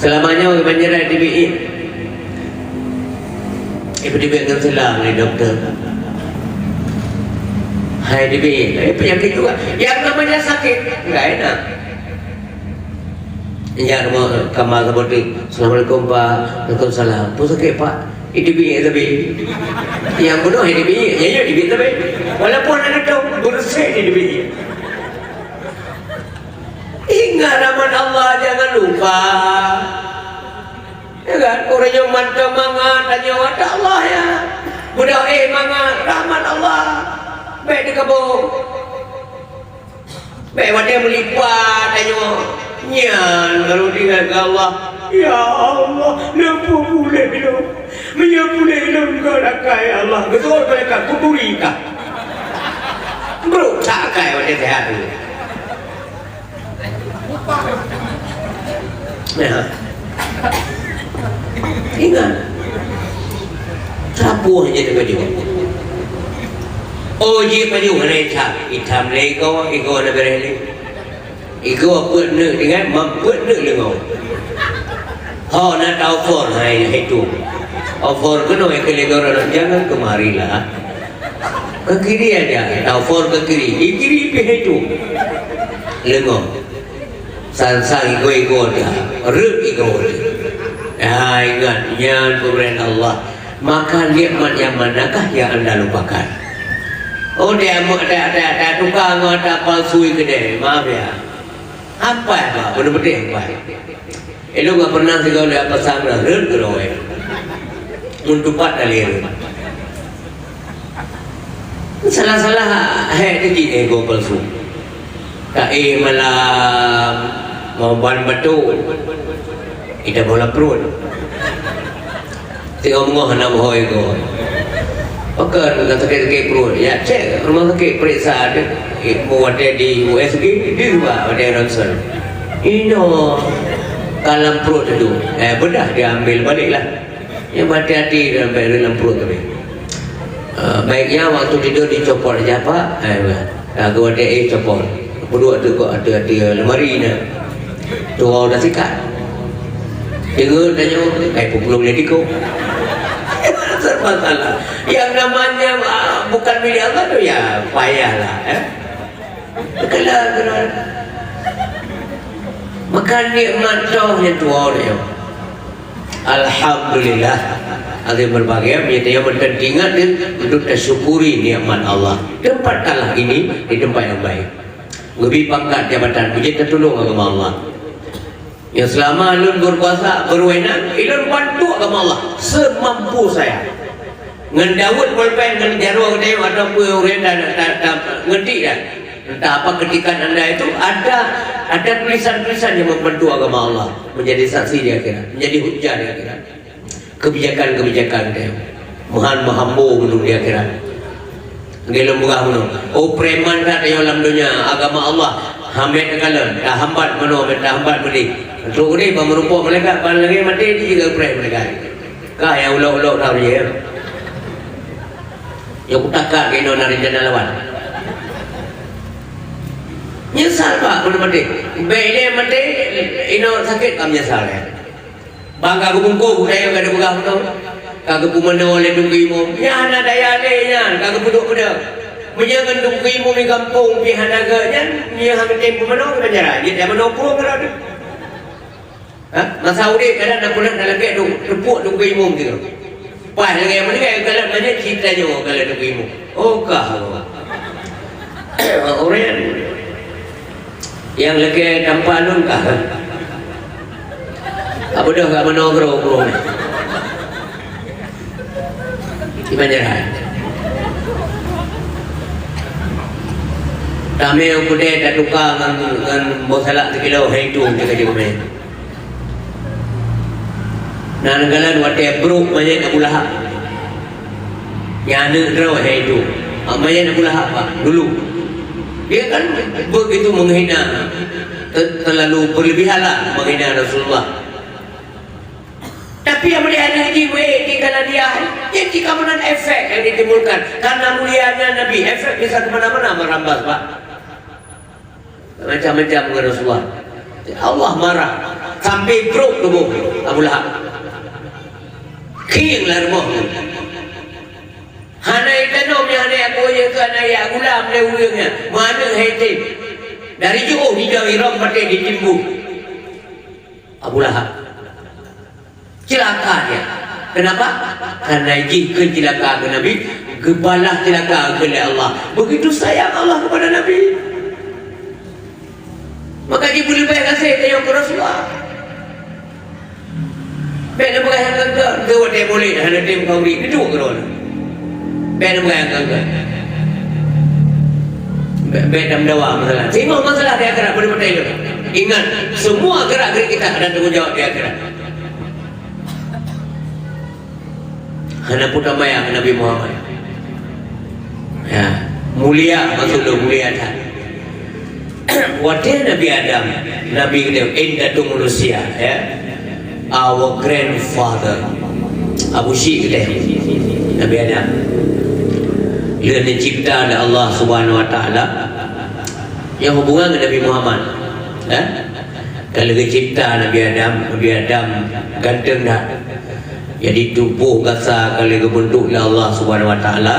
Selamanya orang menyerah DBI. Ibu DBI akan selang ni doktor. Hai DBI, penyakit juga. Yang namanya sakit, enggak enak. Ya, kamar seperti Assalamualaikum Pak, Waalaikumsalam. Pun sakit Pak. DBI tapi yang bunuh DBI, ya DBI tapi walaupun ada tahu bersih DBI. Ingat rahmat Allah, jangan lupa. Ya kan, orang yang mantap mangat tanya ada Allah ya. Budak mangat rahmat Allah. Baik di kabung. Baik wadah melipat tanya. Nyan kalau tinggal ke Allah. Ya Allah, lempu boleh minum. Menyapulai lembu rakai Allah. Betul mereka kuburi kah? Bro, cakai wadah sehat dulu. Ya. Ingat. Sapu aja tu baju. Oh, je baju mana hitam lego, ego ada berani. Ego apa nak dengan mampu nak lengau. Oh, nak tahu for hai itu. Oh, for kena yang kelego orang jangan kemarilah. ke kiri aja, telepon ke kiri, kiri pergi itu, lengok, sang ikut dia, rut ikut dia. Ingat, yang pemerintah Allah, maka nikmat yang manakah yang anda lupakan? Oh dia ada tukang, ada palsui kedai, maaf ya. Apa ya Pak? Benar-benar apa? Itu nggak pernah sih kalau dia pasang rut keroy, untuk pat alir. Salah-salah kecil ego palsu. Tak malam mau ban batu, kita bola perut. Tengok mengoh nak mau ego. Pakai kita sakit perut, ya cek rumah sakit periksa ada, mau ada di USG, di rumah ada ronsen. Ino dalam perut itu, bedah dia ambil baliklah. Yang hati-hati dalam perut tu. Baiknya waktu tidur dicopot aja Pak. Aku ada copot. Kedua tu kok ada lemari ni. Tu orang dah sikat. Dengar tanya, belum jadi kau. Serba salah. Yang namanya bukan milik Allah tu ya payahlah. Kalau maka nikmat yang tua dia. Alhamdulillah. Ada berbagai yang mentingat untuk tersyukuri nikmat Allah. Tempatkanlah ini di tempat yang baik. Lebih pangkat jabatan puji tertolong agama Allah. Yang selama alun berkuasa berwenang, ilun bantu agama Allah semampu saya. Ngan Daud bolpen ngan jarwa dia ada orang dah ngerti dah. Entah apa ketikan anda itu ada tulisan-tulisan yang membantu agama Allah menjadi saksi di akhirat, menjadi hujah di akhirat. Kebijakan-kebijakan dia mahambo menurut di akhirat. Gelem buka menurut. Oh preman tak ada dalam dunia agama Allah. Hambat kekalan, dah hambat menurut, dah hambat mudi. Untuk ini merupakan mereka, kalau lagi mati dia juga preman mereka. Kah yang ulau-ulau tahu dia. Yang kutakak kena nari jana lawan. Nyesal Pak, mana mati. Baik dia mati, ino sakit kamu nyesal ya. Bangga kubungku, budaya kada begah tu. Kagak pumana oleh dungki mu. Ya anak daya lehnya, kagak buduk pada. Menjangan dungki mu di kampung pihak naganya, dia hamil tempo mana ke penjara. Dia dah menopro kalau tu. Masa udik kadang nak pulang dalam gate tu, tepuk dungki mu tu. Pas lagi mana kan kalau mana ceritanya kalau dungki mu. Oh kah. Orang yang lagi tanpa alun kah? Apa dah kat mana bro ni? Di Banjaran. Kami yang kuda tak tukar dengan bosalak 3 kilo itu kita kerja kami. Nah negara wadah bro banyak Abu Lahab. Yang ada itu. Banyak Abu Lahab Pak dulu. Dia kan begitu menghina, terlalu berlebihanlah menghina Rasulullah. Tapi yang melihat jiwa di kanan dia, jadi kemudian efek yang ditimbulkan karena mulianya Nabi, efek bisa kemana-mana merambat Pak. Macam-macam dengan Rasulullah. Allah marah sampai brok tubuh Abu Lahab. King lah rumah. Hana ikanom yang hana aku yang tu hana ya gulam le uyangnya. Mana hati dari jauh hijau iram pakai ditimbu. Abu Lahab. Celaka dia. Kenapa? Karena jika celaka ke Nabi, kebalah celaka ke Allah. Begitu sayang Allah kepada Nabi. Maka dia boleh bayar kasih ke yang Rasulullah. Baik nak bayar ke dia boleh hanya tim kau beri itu ke orang. Baik nak bayar ke. Baik nak mendawa masalah. Tengok masalah di akhirat benar-benar itu. Ingat semua gerak-gerik kita ada tanggungjawab di akhirat. Hana putra bayang Nabi Muhammad. Ya, mulia maksudnya mulia tak. Wadah Nabi Adam, Nabi kita indatung manusia, ya. Our grandfather, Abu Syekh kita, Nabi Adam. Dia dicipta oleh Allah Subhanahu Wa Taala yang hubungan dengan Nabi Muhammad. Kalau dicipta Nabi Adam ganteng dah. Jadi tubuh kasar kali kebentuk oleh Allah Subhanahu Wa Taala.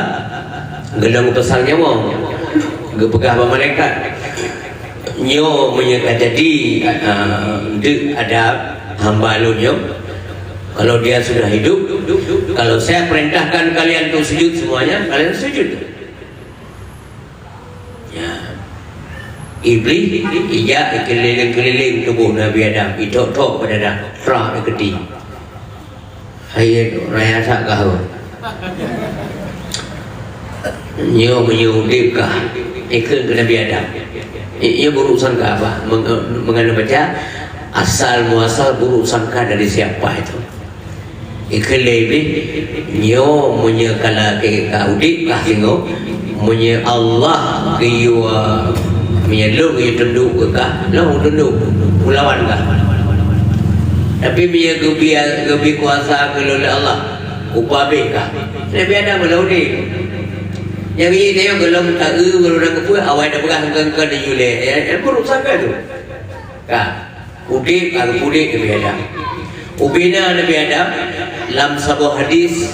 gelang besar nyawa gepegah malaikat nyo menyeka jadi ada hamba alunyo. Kalau dia sudah hidup, kalau saya perintahkan kalian untuk sujud semuanya, kalian sujud. Ya. Iblis iya keliling-keliling tubuh Nabi Adam, itok-tok pada dah frah deketi. Hayat raya sak kau. Nyo menyudipkah ikut ke Nabi Adam. Ia berurusan ke apa? Mengenai baca asal muasal berurusan dari siapa itu? Ikhlas nyo menyekala ke kaudik kah singo menye Allah kiwa menyelung itu tunduk ke kah long tunduk melawan kah tapi menye gebi kuasa kelola Allah upabe kah Nabi ada melaudi yang ini dia gelom tak kalau nak apa awal dah pegang ke di yule ya berusaha tu kah udik kalau udik Nabi ada ubina Nabi Adam dalam sebuah hadis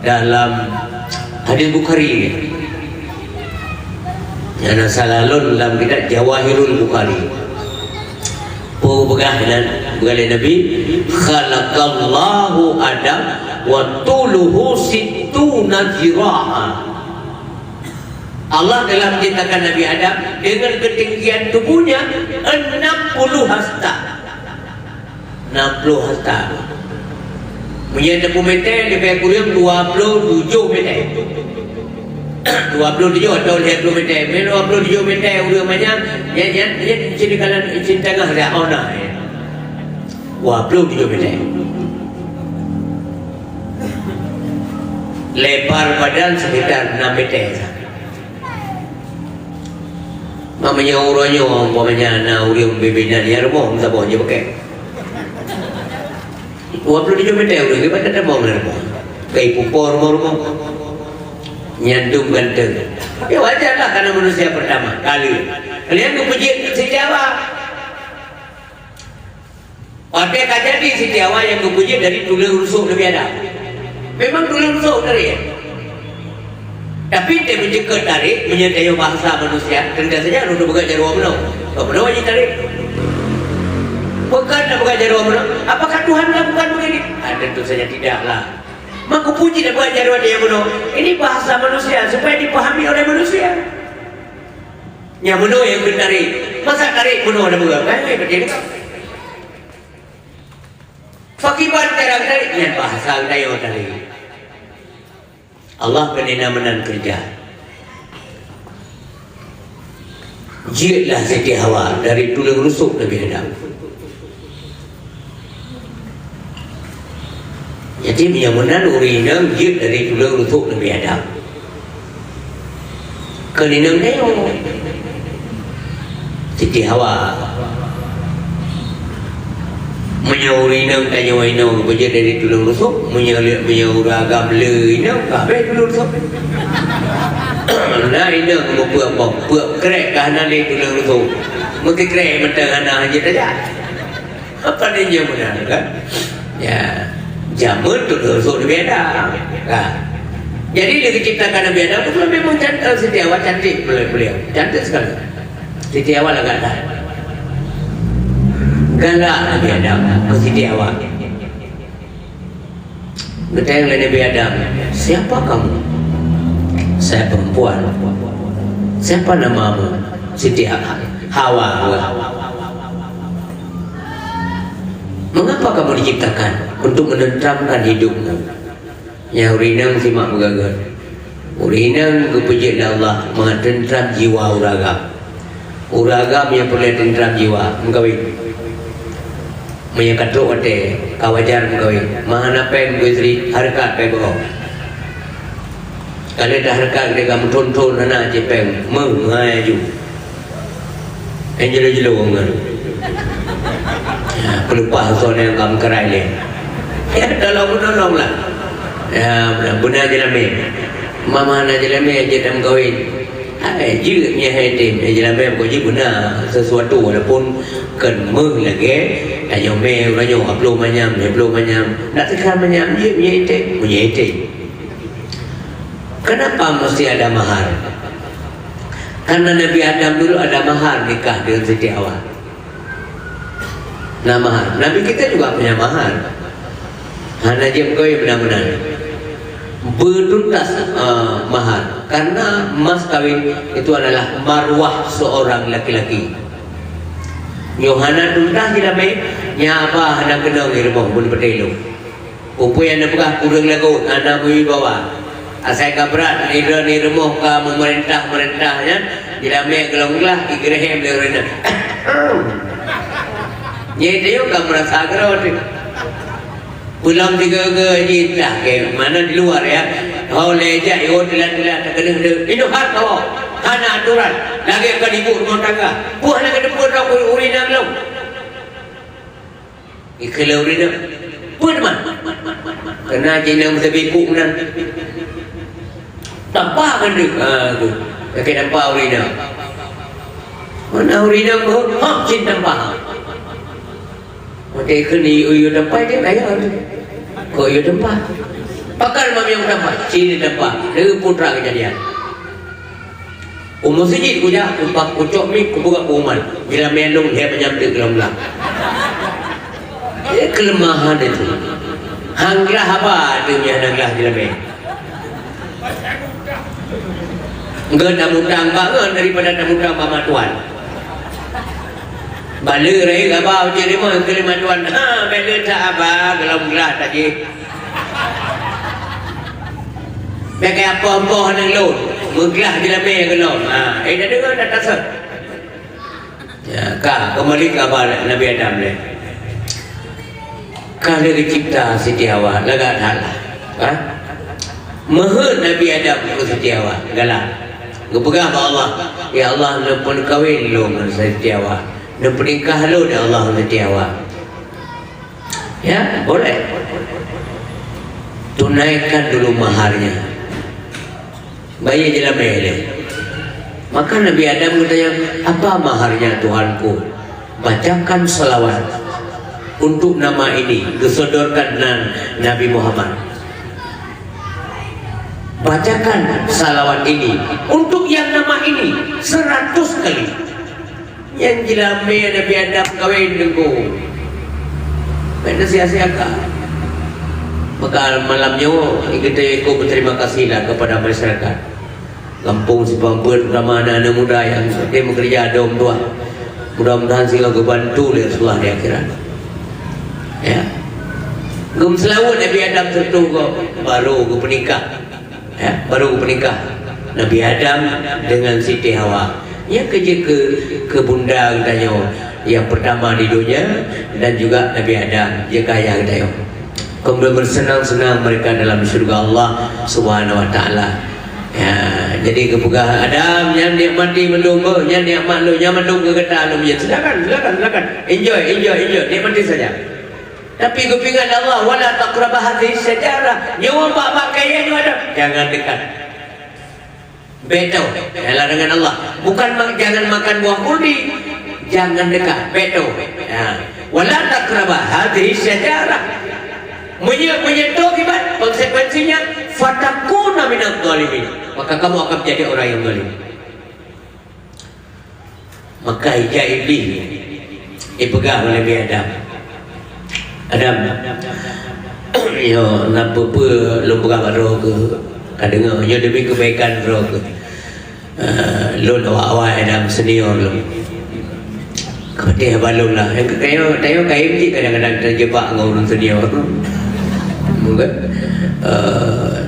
dalam hadis Bukhari yang salalun dalam kitab Jawahirul Bukhari pegahnan oleh Nabi khalaqallahu Adam wa tuluhu sittuna zira'a. Allah telah menciptakan Nabi Adam dengan ketinggian tubuhnya 60 hasta. 60 hasta. Punya 60 meter lebih kurang 27 meter. 27 atau 20 meter. 27 meter ulamanya yang sini kanan sini tengah ada ona. 27 meter. Lebar badan sekitar 6 meter. Mamanya uranya umpamanya na urium bebena dia rumah tak boleh pakai. 27 meter udah kita tak mau rumah. Kayak pupor rumah nyandung ganteng. Ya wajarlah karena manusia pertama kali. Kalian kepuji si Jawa. Ada kajadi si Jawa yang kepuji dari tulang rusuk lebih ada. Memang tulang rusuk dari ya. Tapi dia menjaga tarik, menyadari bahasa manusia. Tentu saja ada bukan jarum no. Tak pernah wajib tarik. Bukan bukan jarum no. Apakah Tuhan lakukan begini? Tentu saja tidaklah. Maka puji dan bukan jarum dia no. Ini bahasa manusia supaya dipahami oleh manusia. Yang meno yang tarik. Masa tarik meno ada bukan? Kan begini. Fakiban terang tarik yang bahasa dayo tarik. Allah kena menan kerja. Jihadlah Siti Hawa dari tulang rusuk Nabi Adam. Jadi yang menan urinam jihad dari tulang rusuk Nabi Adam. Keninang dia Siti Hawa menyaurinam tanya wainam kerja dari tulang rusuk menyauragam leinam kabeh tulang rusuk nah inam membuat krek kahanan dari tulang rusuk mungkin krek mentang anak aja saja apa dia benar kan ya jamun tulang rusuk lebih ada kan jadi dia diciptakan Nabi Adam itu memang cantik Siti Hawa cantik beliau cantik sekali Siti Hawa lah kata galak Nabi Adam ke Siti Hawa. Bertanya Nabi Adam, siapa kamu? Saya perempuan. Siapa namamu? Siti Hawa. Mengapa kamu diciptakan? Untuk menenteramkan hidupmu. Ya urinang simak begagar. Urinang kepuji Allah menentram jiwa uragam. Uragam yang perlu tentram jiwa. Mengkawin. Menyakatuk ate kawajar mengkawin mana pen gusri harkat pe boh kalau dah harkat dia kamu tonton anak je pen mengai ju enjelo ngan ya pelupa son yang kamu kerai le ya tolong lah ya benar je lame mama na je lame je tam kawin Jeutnya hatim jalan mem ko je guna sesuatu walaupun ken meng lagi ayo me ranyo upload manyam nak tekan manyam je punya hatim. Kenapa mesti ada mahar? Karena Nabi Adam dulu ada mahar nikah dengan Siti Hawa. Nah mahar, Nabi kita juga punya mahar. Hana jem kau yang benar-benar bertuntas mahar, karena mas kawin itu adalah marwah seorang laki-laki. Yohana tuntas tidak baik, nyapa hendak kenal di rumah pun berdelu. Upu yang nak kurang lagu, anak bui bawa. Asai kabrat ni rumah ka memerintahnya, tidak baik gelonglah igrahem lerena. Jadi dia juga merasa gerot. Pulang tiga ke lah ke mana di luar ya. Kau lejak yo telan-telan tak kena itu hak kau. Kana aturan. Lagi akan ibu rumah tangga. Puah nak kena puan aku urina belum. Ikhlas urina. Puan man. Kena jina mesti biku nan. Tampak kan tu. Tu. Tak kena tampak urina. Mana urina kau? Hak cinta tampak. Mati kini uyu tempat dia kaya tu. Kau uyu tempat. Pakar mami yang tempat, sini tempat. Dia putra kejadian. Masjid kuja, umpak kucok mi, kubuka kuman. Bila melong dia menyampai gelomlang. Kelemahan itu. Hanglah apa dunia hanglah bila mel. Enggak namutang banget daripada namutang mama tuan. Bala rai apa je lima kelima tuan. Ha bala tak apa gelom-gelah tadi. Pakai apa-apa nang lon. Meglah je lambe gelom. Ha dah dengar dah tasat. Ya ka kembali ke apa Nabi Adam ni. Kalau dicipta Siti Hawa lagat halah. Ha? Mahal Nabi Adam ke Siti Hawa galak. Gepegang ke Allah. Ya Allah lepun kawin lu dengan Siti Hawa. Dan pernikah lu dah Allah Siti Hawa. Ya, boleh. Tunaikan dulu maharnya. Bayi je lah mele. Maka Nabi Adam bertanya, apa maharnya Tuhanku? Bacakan salawat untuk nama ini, disodorkan Nabi Muhammad. Bacakan salawat ini untuk yang nama ini 100 kali. Yang jelame Nabi Adam kawin dengku. Kena sia-siakan. Maka malamnya kita ikut berterima kasihlah kepada masyarakat kampung Sipampet, terutama anak-anak muda yang dia bekerja dom tua. Mudah-mudahan sila kebantu dia setelah di akhirat. Ya. Gum selawat Nabi Adam sentuh kau baru ke pernikah. Ya, baru ke pernikah. Nabi Adam dengan Siti Hawa. Ya kerja ke bunda katanya yang pertama di dunia, dan juga Nabi Adam dia kaya katanya. Kemudian bersenang-senang mereka dalam surga Allah Subhanahu wa taala. Ya, jadi kepegah Adam yang nikmati menunggu, yang nikmat lu, yang menunggu kata lu, silakan. Enjoy, nikmati saja. Tapi kepingan Allah wala taqrabah hadhihi syajarah. Nyawa pakaian ada. Jangan dekat. Beto, larangan Allah. Bukan jangan makan buah kurdi. Jangan dekat. Beto. Ya. Wala taqrabah hadhihi syajarah. Menyentuh akibat konsekuensinya fatakuna minadh dhalimin, maka kamu akan menjadi orang yang zalim. Maka hijab iblis dipegang oleh Nabi Adam. Yo nak apa lu pegang roh ke kadengar yo demi kebaikan roh ke lu awak Adam senior lu kau dia balon lah tayo kaim je kadang-kadang terjebak dengan orang senior.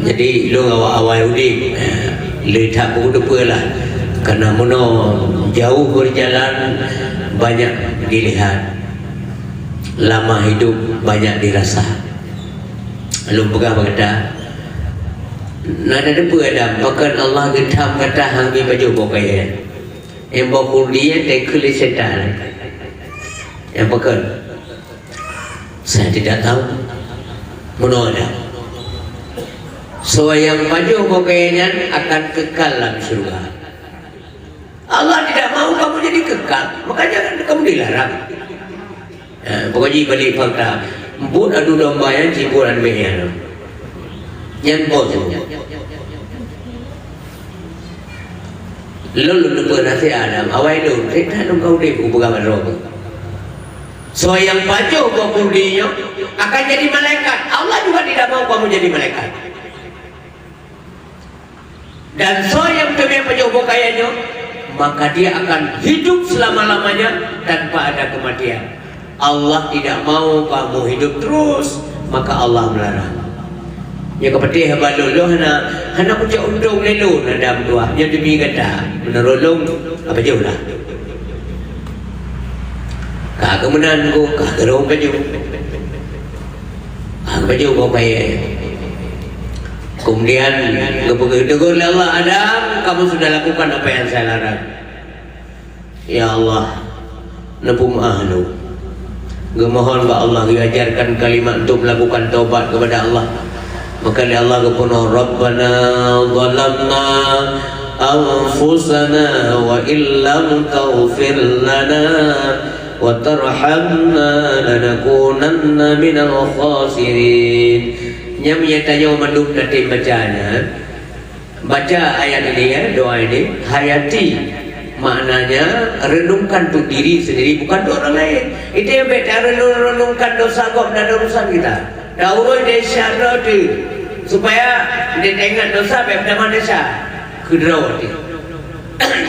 Jadi lu awal Yahudi letak buku depan lah, karena mana jauh berjalan banyak dilihat, lama hidup banyak dirasa. Lu pegang berkata nada depan Adam, bahkan Allah gentam kata hangi baju bokaya yang bokul dia tekuli setan yang bahkan saya tidak tahu mana ada. So yang maju kekayaan akan kekal dalam surga. Allah tidak mau kamu jadi kekal, makanya kan kamu dilarang. Pokoknya balik fakta empun adu domba yang cipuran mehian yang bosan lalu lupa nasi Adam awal itu kita kau deh bukan roh so yang pacu kau kudinya akan jadi malaikat. Allah juga tidak mau kamu jadi malaikat. Dan so yang demi pacu kayaknya maka dia akan hidup selama-lamanya tanpa ada kematian. Allah tidak mau kamu hidup terus, maka Allah melarang. Ya kepetih balolo hana punya undung lelu nadam dua yang demi kata menerolong apa jauh lah. Kak kemenan ko kak gerong baju. Baju kau bayar. Kemudian tegur Allah Adam, kamu sudah lakukan apa yang saya larang. Ya Allah, nepung ahlu. Gemohon ba Allah diajarkan kalimat untuk melakukan taubat kepada Allah. Maka Allah kepunuh Rabbana zalamna anfusana wa illam taghfir lana wa tarhamna lanakunanna minal khasirin. Nyamnya tanya manduk nanti bacanya. Baca ayat ini ya, doa ini hayati. Maknanya renungkan untuk diri sendiri, bukan untuk orang lain. Itu yang beda, renungkan dosa kau dan urusan kita. Dauroi desa roti supaya dia tengok dosa bagaimana desa kedrawati.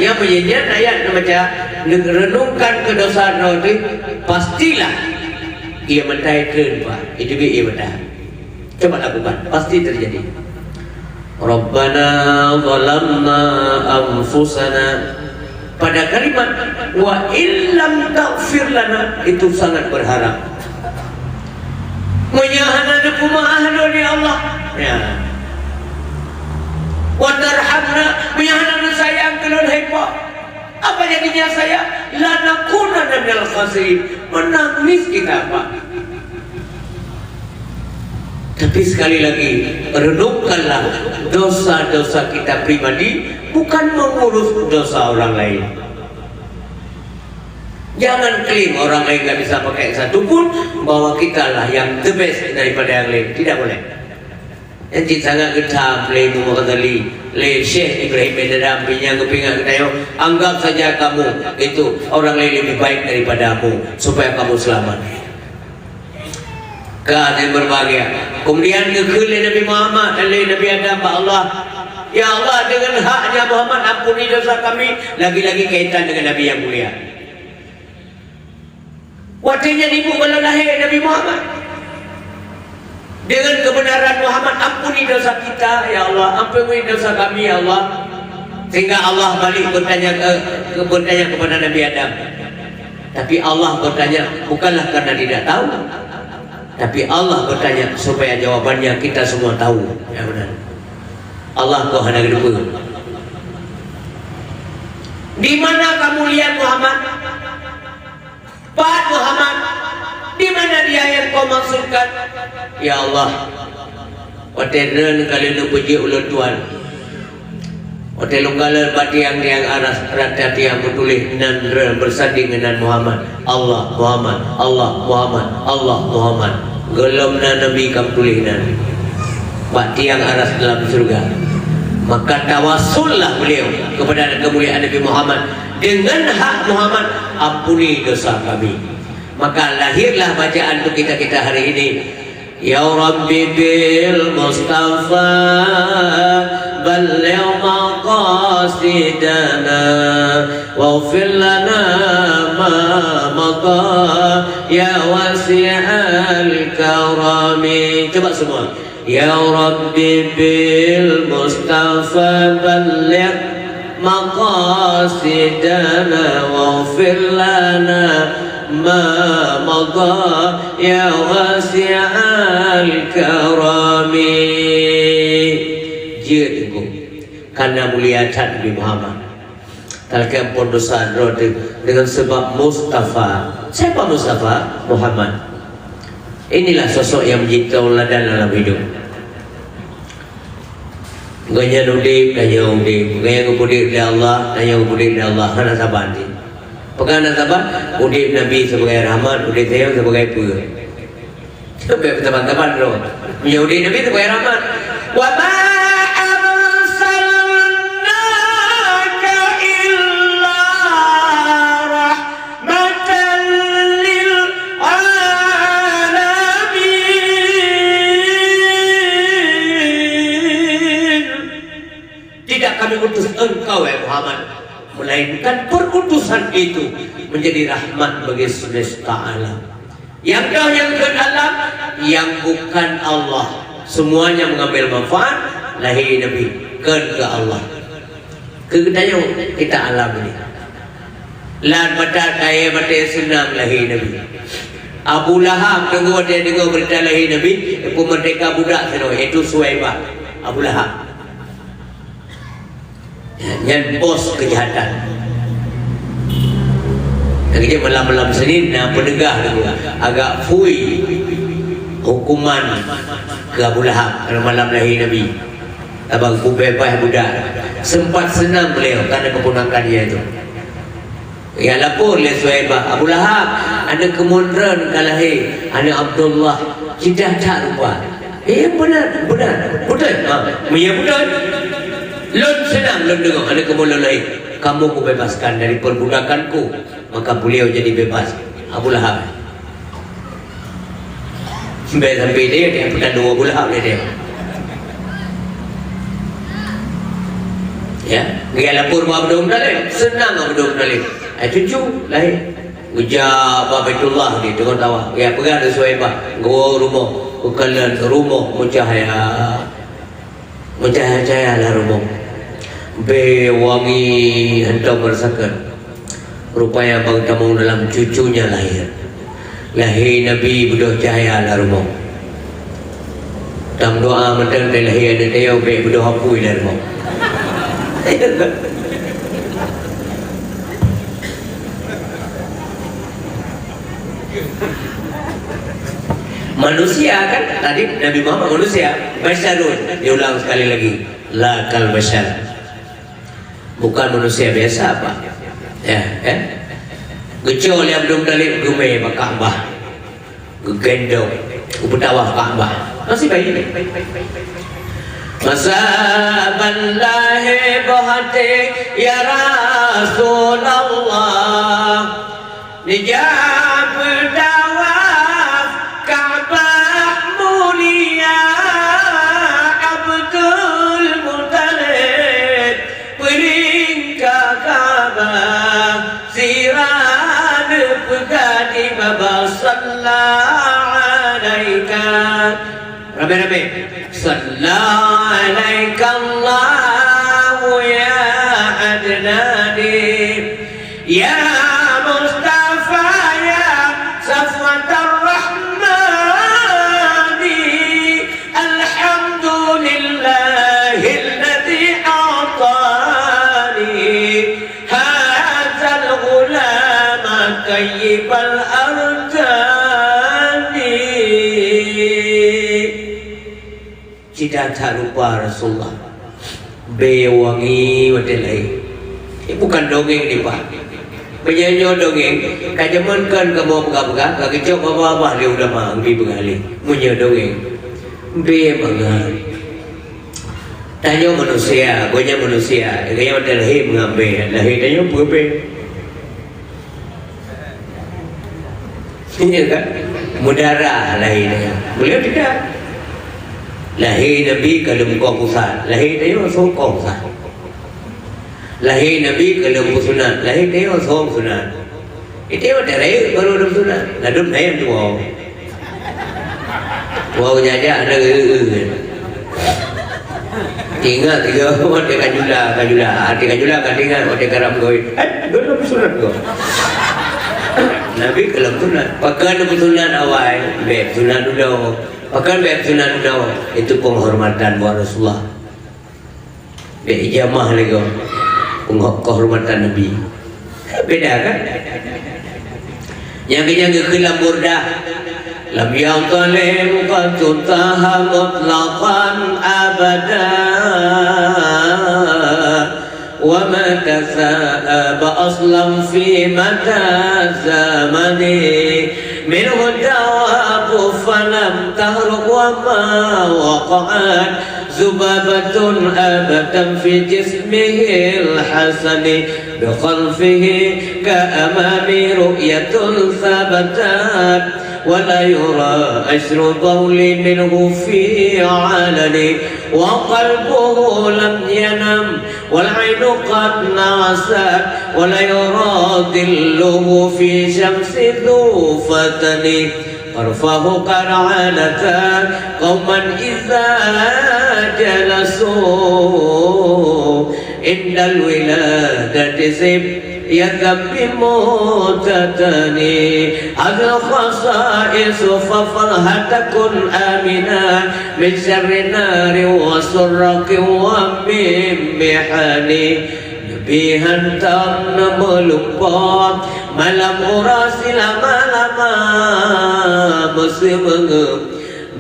Yang menyanyian ayat baca renungkan ke dosa roti pastilah ia mentaikan pak. Itu ia mentah. Coba lakukan, pasti terjadi. Rabbana zalamna anfusana. Pada kalimat wa illam taghfir lana itu sangat berharap. Menyahana kumaha ya Allah. Ya. Wa tarhamna menyahana sayang kelon hepa. Apa jadinya saya? Lanakunanna minal khasirin. Menangis kita, Pak. Tapi sekali lagi renungkanlah dosa-dosa kita pribadi, bukan mengurus dosa orang lain. Jangan klaim orang lain gak bisa pakai satu pun bahwa kita lah yang the best daripada yang lain. Tidak boleh. Nanti sangat getam klaim mengatali le Syekh Ibrahim Bedadam pinya kepingan kita anggap saja kamu itu orang lain lebih baik daripadamu supaya kamu selamat. Yang berbahagia. Kemudian kekele Nabi Muhammad dan Nabi Adam Allah. Ya Allah, dengan haknya Muhammad ampuni dosa kami. Lagi-lagi kaitan dengan Nabi yang mulia. Waktunya ibu kalau lahir Nabi Muhammad. Dengan kebenaran Muhammad ampuni dosa kita ya Allah, ampuni dosa kami ya Allah. Sehingga Allah balik bertanya kepada Nabi Adam. Tapi Allah bertanya bukanlah karena tidak tahu. Tapi Allah bertanya supaya jawabannya kita semua tahu. Ya benar. Allah kau hendak hidup. Di mana kamu lihat Muhammad? Pak Muhammad, di mana dia yang kau maksudkan? Ya Allah, watenan kalian puji ulut Tuhan. Watenan kalian batiang yang aras rata tiang bertulis nandra bersanding dengan Muhammad. Allah Muhammad, Allah Muhammad, Allah Muhammad. Gelamna Nabi kam tulisna. Batiang aras dalam surga. Maka tawassullah beliau kepada kemuliaan Nabi Muhammad dengan hak Muhammad, ampuni dosa kami. Maka lahirlah bacaan untuk kita hari ini. Ya Rabbi bil Mustafa balligh maqasidana waghfir lana ma madha ya wasi'al karami. Coba semua. Ya Rabbi bil Mustafa balligh maqasidana waghfir lana ma madha ya wasi'al karami. Jika karena mulia Nabi Muhammad talkan dosa dengan sebab Mustafa. Siapa Mustafa? Muhammad. Inilah sosok yang menjadi tauladan dalam hidup. Gaya udip dan yang udip, gaya udip dari Allah dan yang udip dari Allah. Hana saban ni. Pekana saban, udip Nabi sebagai rahmat, udip saya sebagai pur. Sampai teman-teman loh. Ya udip Nabi sebagai rahmat. Wa ma arsalnaka illa rahmatan lil alamin. Tidak kami utus engkau ya Muhammad, melainkan perutusan itu menjadi rahmat bagi semesta alam. Yang kau yang ke alam, yang bukan Allah, semuanya mengambil manfaat lahir Nabi ke Allah. Kegetanya kita alam ini. Lan pada kaya pada senang lahir Nabi. Abu Lahab tunggu dia dengar berita lahir Nabi, pemerdeka budak sana itu Suhaibah. Abu Lahab. Yang bos kejahatan. Lagi malam-malam Senin penegah agak fui hukuman ke Abu Lahab karena malam lahir Nabi. Abang ku bebas budak. Sempat senang beliau karena keponakan dia itu. Ya lapor oleh Suhaibah, Abu Lahab ada kemunduran kalau lahir anak Abdullah tidak tak rupa. Benar. Betul. Ya betul. Lon senang lon dengar ada kemuliaan lain. Kamu ku bebaskan dari perbudakanku, maka beliau jadi bebas. Abu Lahab. Sampai dia pernah dua Abu Lahab dia. Ya, dia lapor Abdul Muttalib, senang Abdul Muttalib. Cucu lahir. Ujar Baitullah di tengah tawa. Ya pegang ada Suhaibah. Go rumah, ukalan rumah mencahaya lah rumah. Be wangi hendak merasakan rupanya abang tamang dalam cucunya lahir Nabi bedoh cahaya lah rumah. Tam doa mentang dari lahir ada dia be bedoh hapui lah rumah. Manusia kan tadi Nabi Muhammad manusia basyarun, diulang sekali lagi la kal basyar, bukan manusia biasa apa ya kan. Gecol yang belum dalil gume Ka'bah, gegendong ubetawah Ka'bah masih bayi masaban lahi bahati ya Rasulullah dijab dawaf Ka'bah mulia Abdul Muttalib peringkat Ka'bah siran pegadi baba sallallahu alaika rame-rame sallallahu alaika Allah ya adnani ya Mustafa ya Safwatar Rahmani alhamdulillahi alladhi a'tani hadzal ghulama tayyibal arjani. Tidak tak lupa Rasulullah bewangi wadelai. Bukan dongeng ni Pak, penyanyi dongeng kajamankan kamu pegang-pegang kagecok apa-apa dia udah manggi bergali punya dongeng be mangan tanya manusia gonya manusia gaya ada lahir mengambil lahir tanya berbe ini kan mudara lahirnya beliau tidak lahir Nabi kalau muka pusat lahir tanya sokong sah. Lahir Nabi kalau sunat, lahir dia orang sunat. Itu ada raya baru ada sunat. Lalu saya tu wow. Wow jaja ada tinggal tiga orang dia kanjula, kan tinggal orang dia karam goi. Belum sunat go. Nabi kalau sunat, pakai Nabi sunat awal, beb sunat udah. Pakai beb sunat udah. Itu penghormatan buat Rasulullah. Beb ijamah lagi. Kehormatan Nabi beda kan yang kenyang kelam burdah lam yadhalim qad tuntaha mutlaqan abada wa ma tasaba aslan fi mata zamani منه الدواب فلم تهرق وما وقعت ذبابة أبدا في جسمه الحسن بخلفه كأمام رؤية ثبتت ولا يرى أشر الضول منه في علن وقلبه لم ينم والعين قد نعست ولا يرى ظله في شمس ذو فتن طرفه قد عانتا قوما إذا جلسوا عند الولادة سب يذب موتتني هذا الخصائص ففرها تكن آمنا من شر نار وسرق ومن محن نبيها تم ملقا malam urasi lama-lama muslim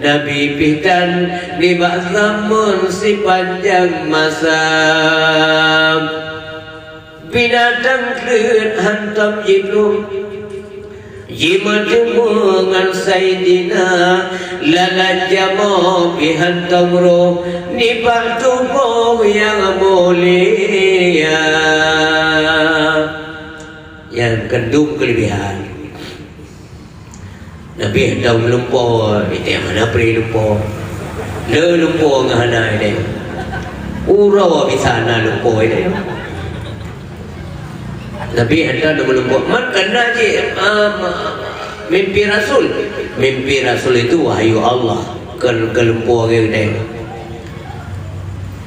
Nabi pihkan di zamun si panjang masa binatang keun hantam jibril jimadumungan sayyidina lalajamo bihantam roh ni tubuh yang mulia yang kandung kelebihan. Nabi hendak melumpur, itu yang mana peri lumpur. Le lumpur ngahana ini. Urau bisana lumpur ini. Nabi hendak melumpur. Man kena je mimpi Rasul. Mimpi Rasul itu wahyu Allah ke lumpur ini.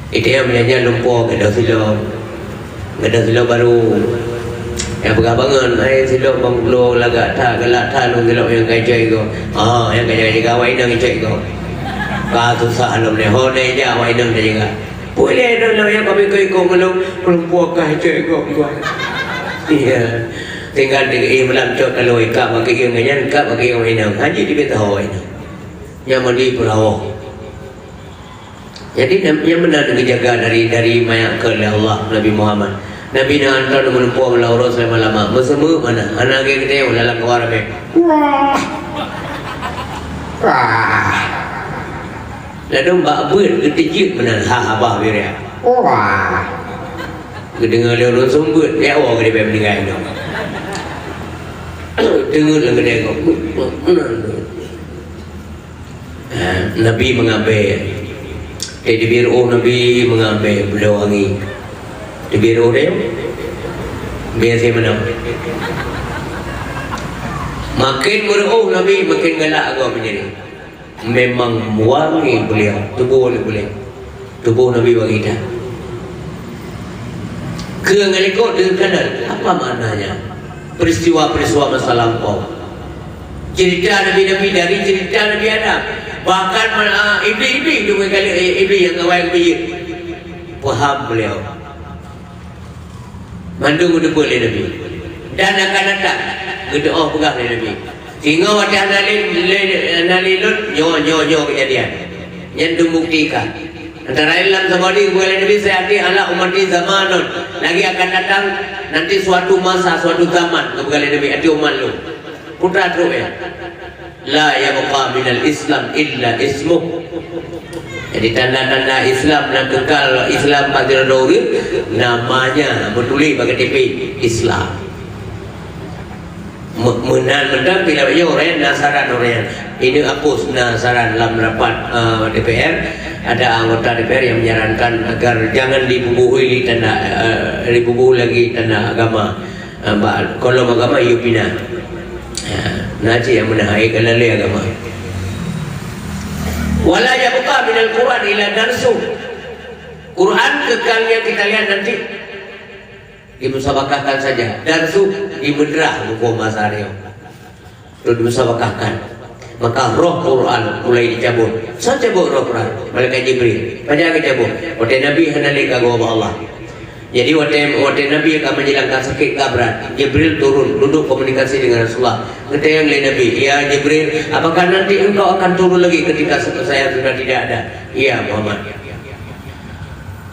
Itu yang menyanyi lumpur ke Dasilau. Ke Dasilau baru. Yang bergabangan, silap bang belum lagak tak gelak tak lu silap yang kacai ko. Yang kacai juga wainang kacai ko. Kau susah lu ni, ho ni je wainang dia juga. Boleh dah lah yang kami kau belum buat kacai ko. Iya, tinggal di malam cok kalau ikap bagi yang ganyan, ikap bagi yang wainang. Haji di beta wainang. Yang mandi perahu. Jadi yang benar dijaga dari mayak ke Allah Nabi Muhammad. Nabi nak hantar dengan puan melaurat selama-lama. Bersama mana? Anak kita yang dalam keluar ke. Lalu mbak bun ketijik mana? Abah biar. Kedengar dia orang sembut. Dia awak dia pergi meninggal. Dengar lah dia kau. Nabi mengambil. Di biru Nabi mengambil beliau wangi. Di biru dia biasa mana makin beruh Nabi makin galak agak menjadi memang wangi beliau tubuh beliau tubuh Nabi wangi dah kengalikot dengan kanan apa maknanya peristiwa-peristiwa masa lampau cerita Nabi-Nabi dari cerita Nabi Adam bahkan iblis dua kali iblis yang ngawal biyut faham beliau mandung udah boleh Nabi dan akan datang berdoa pegang Nabi sehingga wajah nalilun nyo kejadian yang membuktikan antara dalam sabadi boleh Nabi saya hati ala umat di zamanun lagi akan datang nanti suatu masa suatu zaman kepada Nabi hati umat lu putra teruk ya la yabqa minal Islam illa ismuh. Jadi tanda-tanda Islam dan kekal Islam pada Dauri namanya bertulis bagi TV Islam. Menang bila orang nasaran orang ini hapus nasaran dalam rapat DPR ada anggota DPR yang menyarankan agar jangan dibubuhi dibubuhi lagi tanda agama. Kalau agama you pindah. Naji yang menahai kelalai agama. Wala yabqa minal Quran ila darsu. Quran kekalnya kita lihat nanti dimusabakahkan saja. Darsu di medrah buku Masario. Itu dimusabakahkan. Maka roh Quran mulai dicabut. Saya cabut roh Quran. Malaikat Jibril. Pada dicabut. Pada Nabi hendak kagum Allah. Jadi waktu Nabi akan menghilangkan sakit berat, Jibril turun duduk komunikasi dengan Rasulullah. Kata yang lain Nabi, ya Jibril, apakah nanti engkau akan turun lagi ketika saya sudah tidak ada? Iya Muhammad.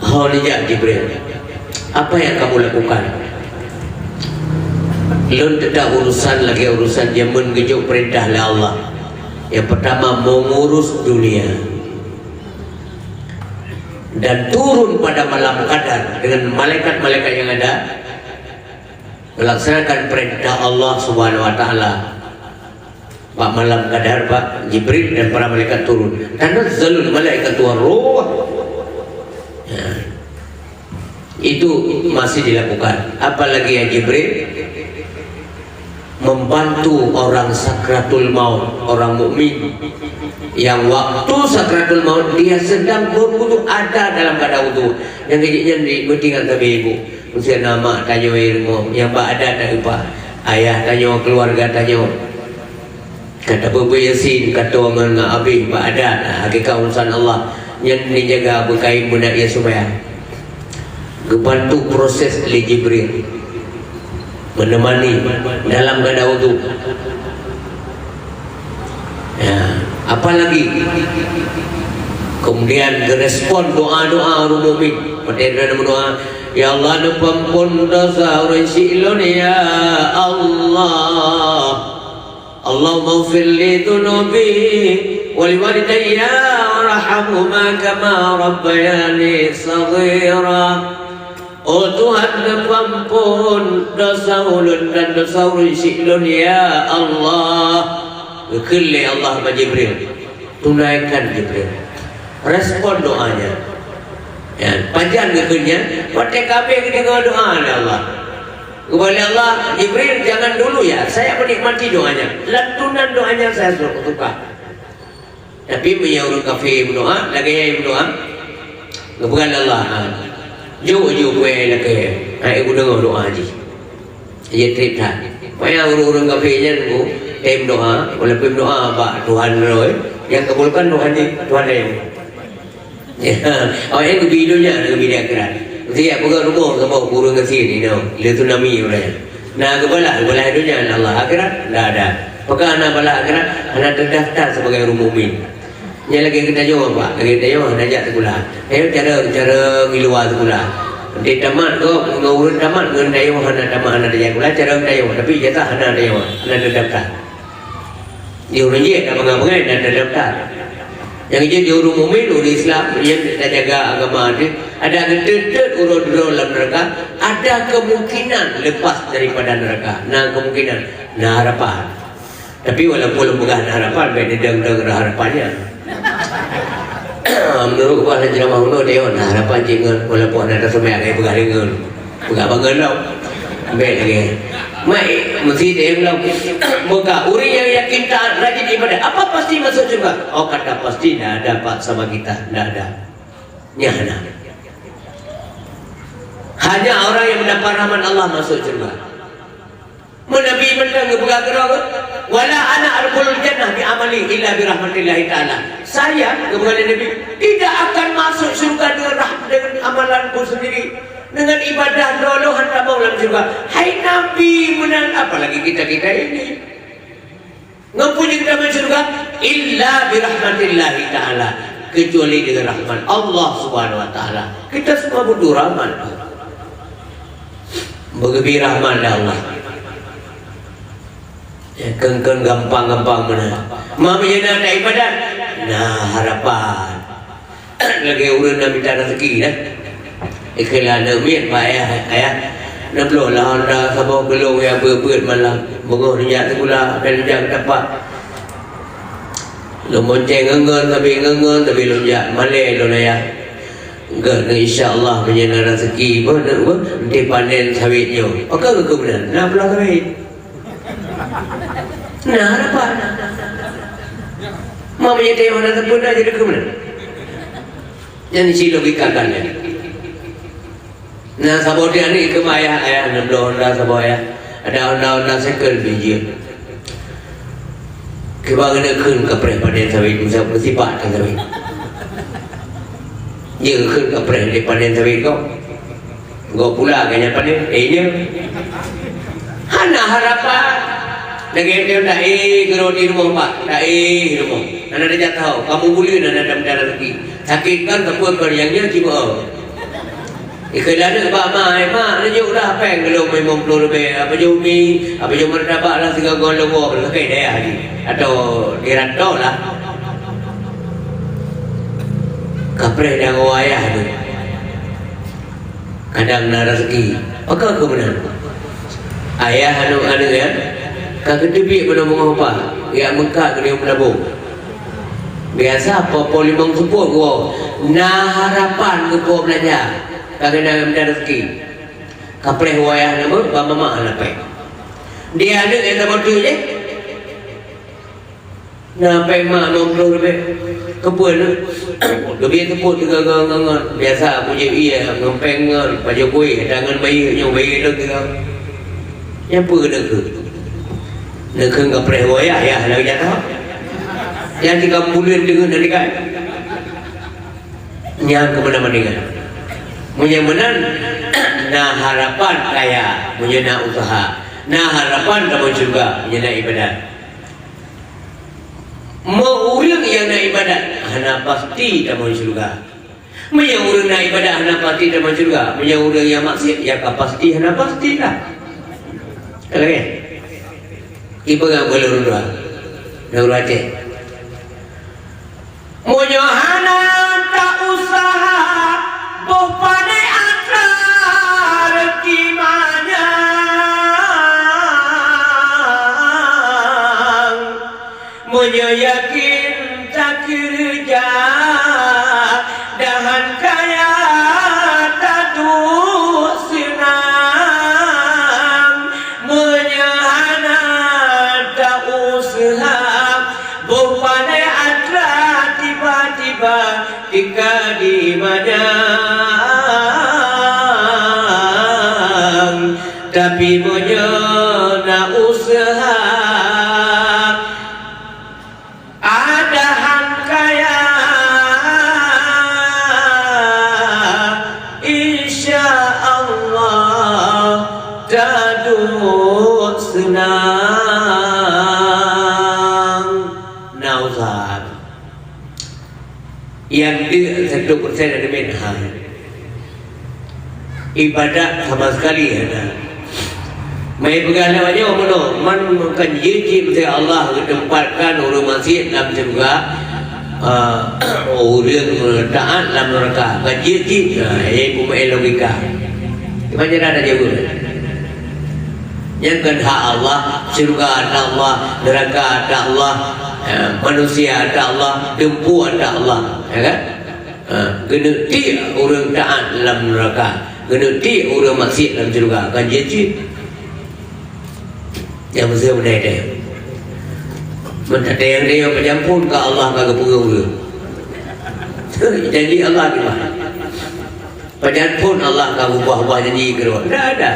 Oh ya Jibril, apa yang kamu lakukan? Lun tidak urusan zaman gejuk perintah oleh Allah. Yang pertama mengurus dunia dan turun pada malam qadar dengan malaikat-malaikat yang ada melaksanakan perintah Allah Subhanahu wa taala. Pak malam qadar Pak Jibril dan para malaikat turun. Tanazzalul malaikatu war-ruh. Ya. Itu masih dilakukan. Apalagi ya Jibril membantu orang sakratul maut, orang mukmin yang waktu sakratul maut dia sedang berwudu, ada dalam keadaan wudu. Yang kejadian di bertinggal tapi ibu usia nama tanya ilmu yang pak ada tak lupa ayah tanya keluarga tanya kata Bapak Yasin kata orang dengan habis pak ada hakikat urusan Allah yang dijaga berkain budak ya supaya bantu proses oleh Jibril menemani dalam keadaan wudu. Ya, apalagi kemudian respon doa-doa orang mukmin. Mereka berdoa, ya Allah nupampun dosa orang silon ya Allah. Allahumma ighfir li dhunubi wa li walidayya warhamhuma kama rabbayani shaghira. Oh Tuhan ampun dosa ulun dan dosa ulun silun ya Allah. Kelli Allah sama Jibril, tunaikan Jibril, respon doanya. Ya, panjang kekennya, pada kami ketika doa oleh Allah. Kepada Allah, Jibril jangan dulu ya, saya menikmati doanya, lantunan doanya saya suka. Tapi menyuruh kafir berdoa, lagi yang berdoa, kepada Allah. Jauh kue lagi, ibu dengar doa aja. Ia cerita, banyak orang-orang kafirnya tu, tim doa, walaupun doa apa Tuhan roy, yang kabulkan Tuhan ni, Tuhan yang. Oh yang kebidunya, kebidu akhirat. Jadi aku kan rumah sama kurang kesini, ni, dia tsunami orang. Nah kepala dunia Allah akhirat, dah ada. Maka anak bala akhirat, anak terdaftar sebagai orang mukmin. Yang lagi kita jawab Pak, lagi kita jawab najak sekolah. Cara ngiluar sekolah. Di tamat kau ngurus tamat dengan daya hana tamat hana daya sekolah cara daya tapi jatah hana daya hana terdaftar. Dia orang je tak mengapai dan terdaftar. Yang je dia orang mukmin, orang Islam yang tak jaga agama dia. Ada ketetet urut dalam neraka, ada kemungkinan lepas daripada neraka. Nah kemungkinan, nah harapan. Tapi walaupun bukan harapan, beda dengan harapannya. Menurut kepala ceramah menurut dia nak harapan jangan walaupun ada semuanya kayak pegang bangun tau baik lagi mai mesti dia bilang muka orang yang yakin taat rajin ibadah apa pasti masuk surga. Oh kata pasti dah dapat sama kita, dah ada nyana hanya orang yang mendapat rahmat Allah masuk surga. Nabi mendengar bukan kerana wala ana arbul jannah bi amali illa bi rahmatillahi taala. Saya kepada Nabi tidak akan masuk surga dengan amalanku sendiri, dengan ibadah dulu hendak mau dalam surga. Hai Nabi menang apalagi kita ini ngapunyi kita masuk surga illa bi rahmatillahi taala, kecuali dengan rahmat Allah Subhanahu wa taala. Kita semua butuh rahmat. Begitu rahmat Allah. Ya, kengkeng gampang mana mami yang ada ibadat nah harapan lagi urun nak minta rezeki dah ikhlas nak miat pak ayah nak belum lah anda sabah gelung yang berbet malam bengoh niat sekolah dan jam dapat lo monceng ngengen tapi lonjak malai lo ya enggak insya-Allah punya rezeki pun nanti panen sawitnya apakah kemudian nak belah sawit. Nah harapan mamanya dia mana terpun aja dia kemana yang isi logikakan ya. Nah sabot dia ni ke ayah 60 Honda sabot ayah ada Honda second biji kebangan nak kun kapre panen sawit mesti pak kan sawit dia kun kapre di panen sawit kau Gak pula kayaknya apa ni? Nya hana harapan. Lagi dia dah kalau di rumah pak, dah di rumah. Nana dia tahu, kamu boleh nana ada darah lagi. Sakit kan tak apa yang cuba. Ikhlas pak mak, nunjuk dah apa yang kalau memang perlu lebih apa jumi, apa jum merdapak lah tiga gol logo lebih dah hari atau dirantau lah. Kapreh dah ayah tu. Kadang nak rezeki, apakah kau benar? Ayah anu ya, kagak tebi mana mau apa? Ya Mekah kena menabung. Biasa apa polimong sepuluh gua, nah harapan gua belanja, kagak nak benar rezeki. Kapreh ayah nama, bapa mak apa? Dia ada yang tak betul je. Nampai mak nombor lebih kebun lebih tepuk tiga gangan biasa punya iya ngempengan pada kuih tangan bayi yang bayi dah kira yang apa nak ke nak ke enggak perewaya ya lagi jatuh yang 3 bulan dengan dari kan yang kemana-mana kan punya menan nah harapan kaya punya nak usaha nah harapan kamu juga punya nak ibadat. Mau orang yang nak ibadat, hana pasti tak masuk syurga. Punya orang nak ibadat, hana pasti tak masuk syurga. Punya orang yang maksiat, ya pasti, hana pasti lah. Kalau kan? Ibu yang boleh urut, dah urut aja. Punya hana tak usaha, bopane akar gimana? Punya yakin tak kerja dan kaya tak senang menyahana tak usaha bopane atra tiba-tiba tika di mana tapi menyana usaha yang dia 1% ada menhan ibadat sama sekali ada mai pegana banyak mana man kan jiji mesti Allah tempatkan orang masjid dalam surga orang taat dalam neraka kan jiji ibu mai logika macam ada juga yang kan hak Allah surga ada Allah neraka ada Allah manusia ada Allah dempu ada Allah ya kan kena ti orang taat dalam neraka kena ti orang maksiat dalam surga kan jadi yang mesti benda dia mentah yang dia penyampun ke Allah kagak pura-pura jadi Allah gimana penyampun Allah kagak ubah-ubah janji kedua tidak ada.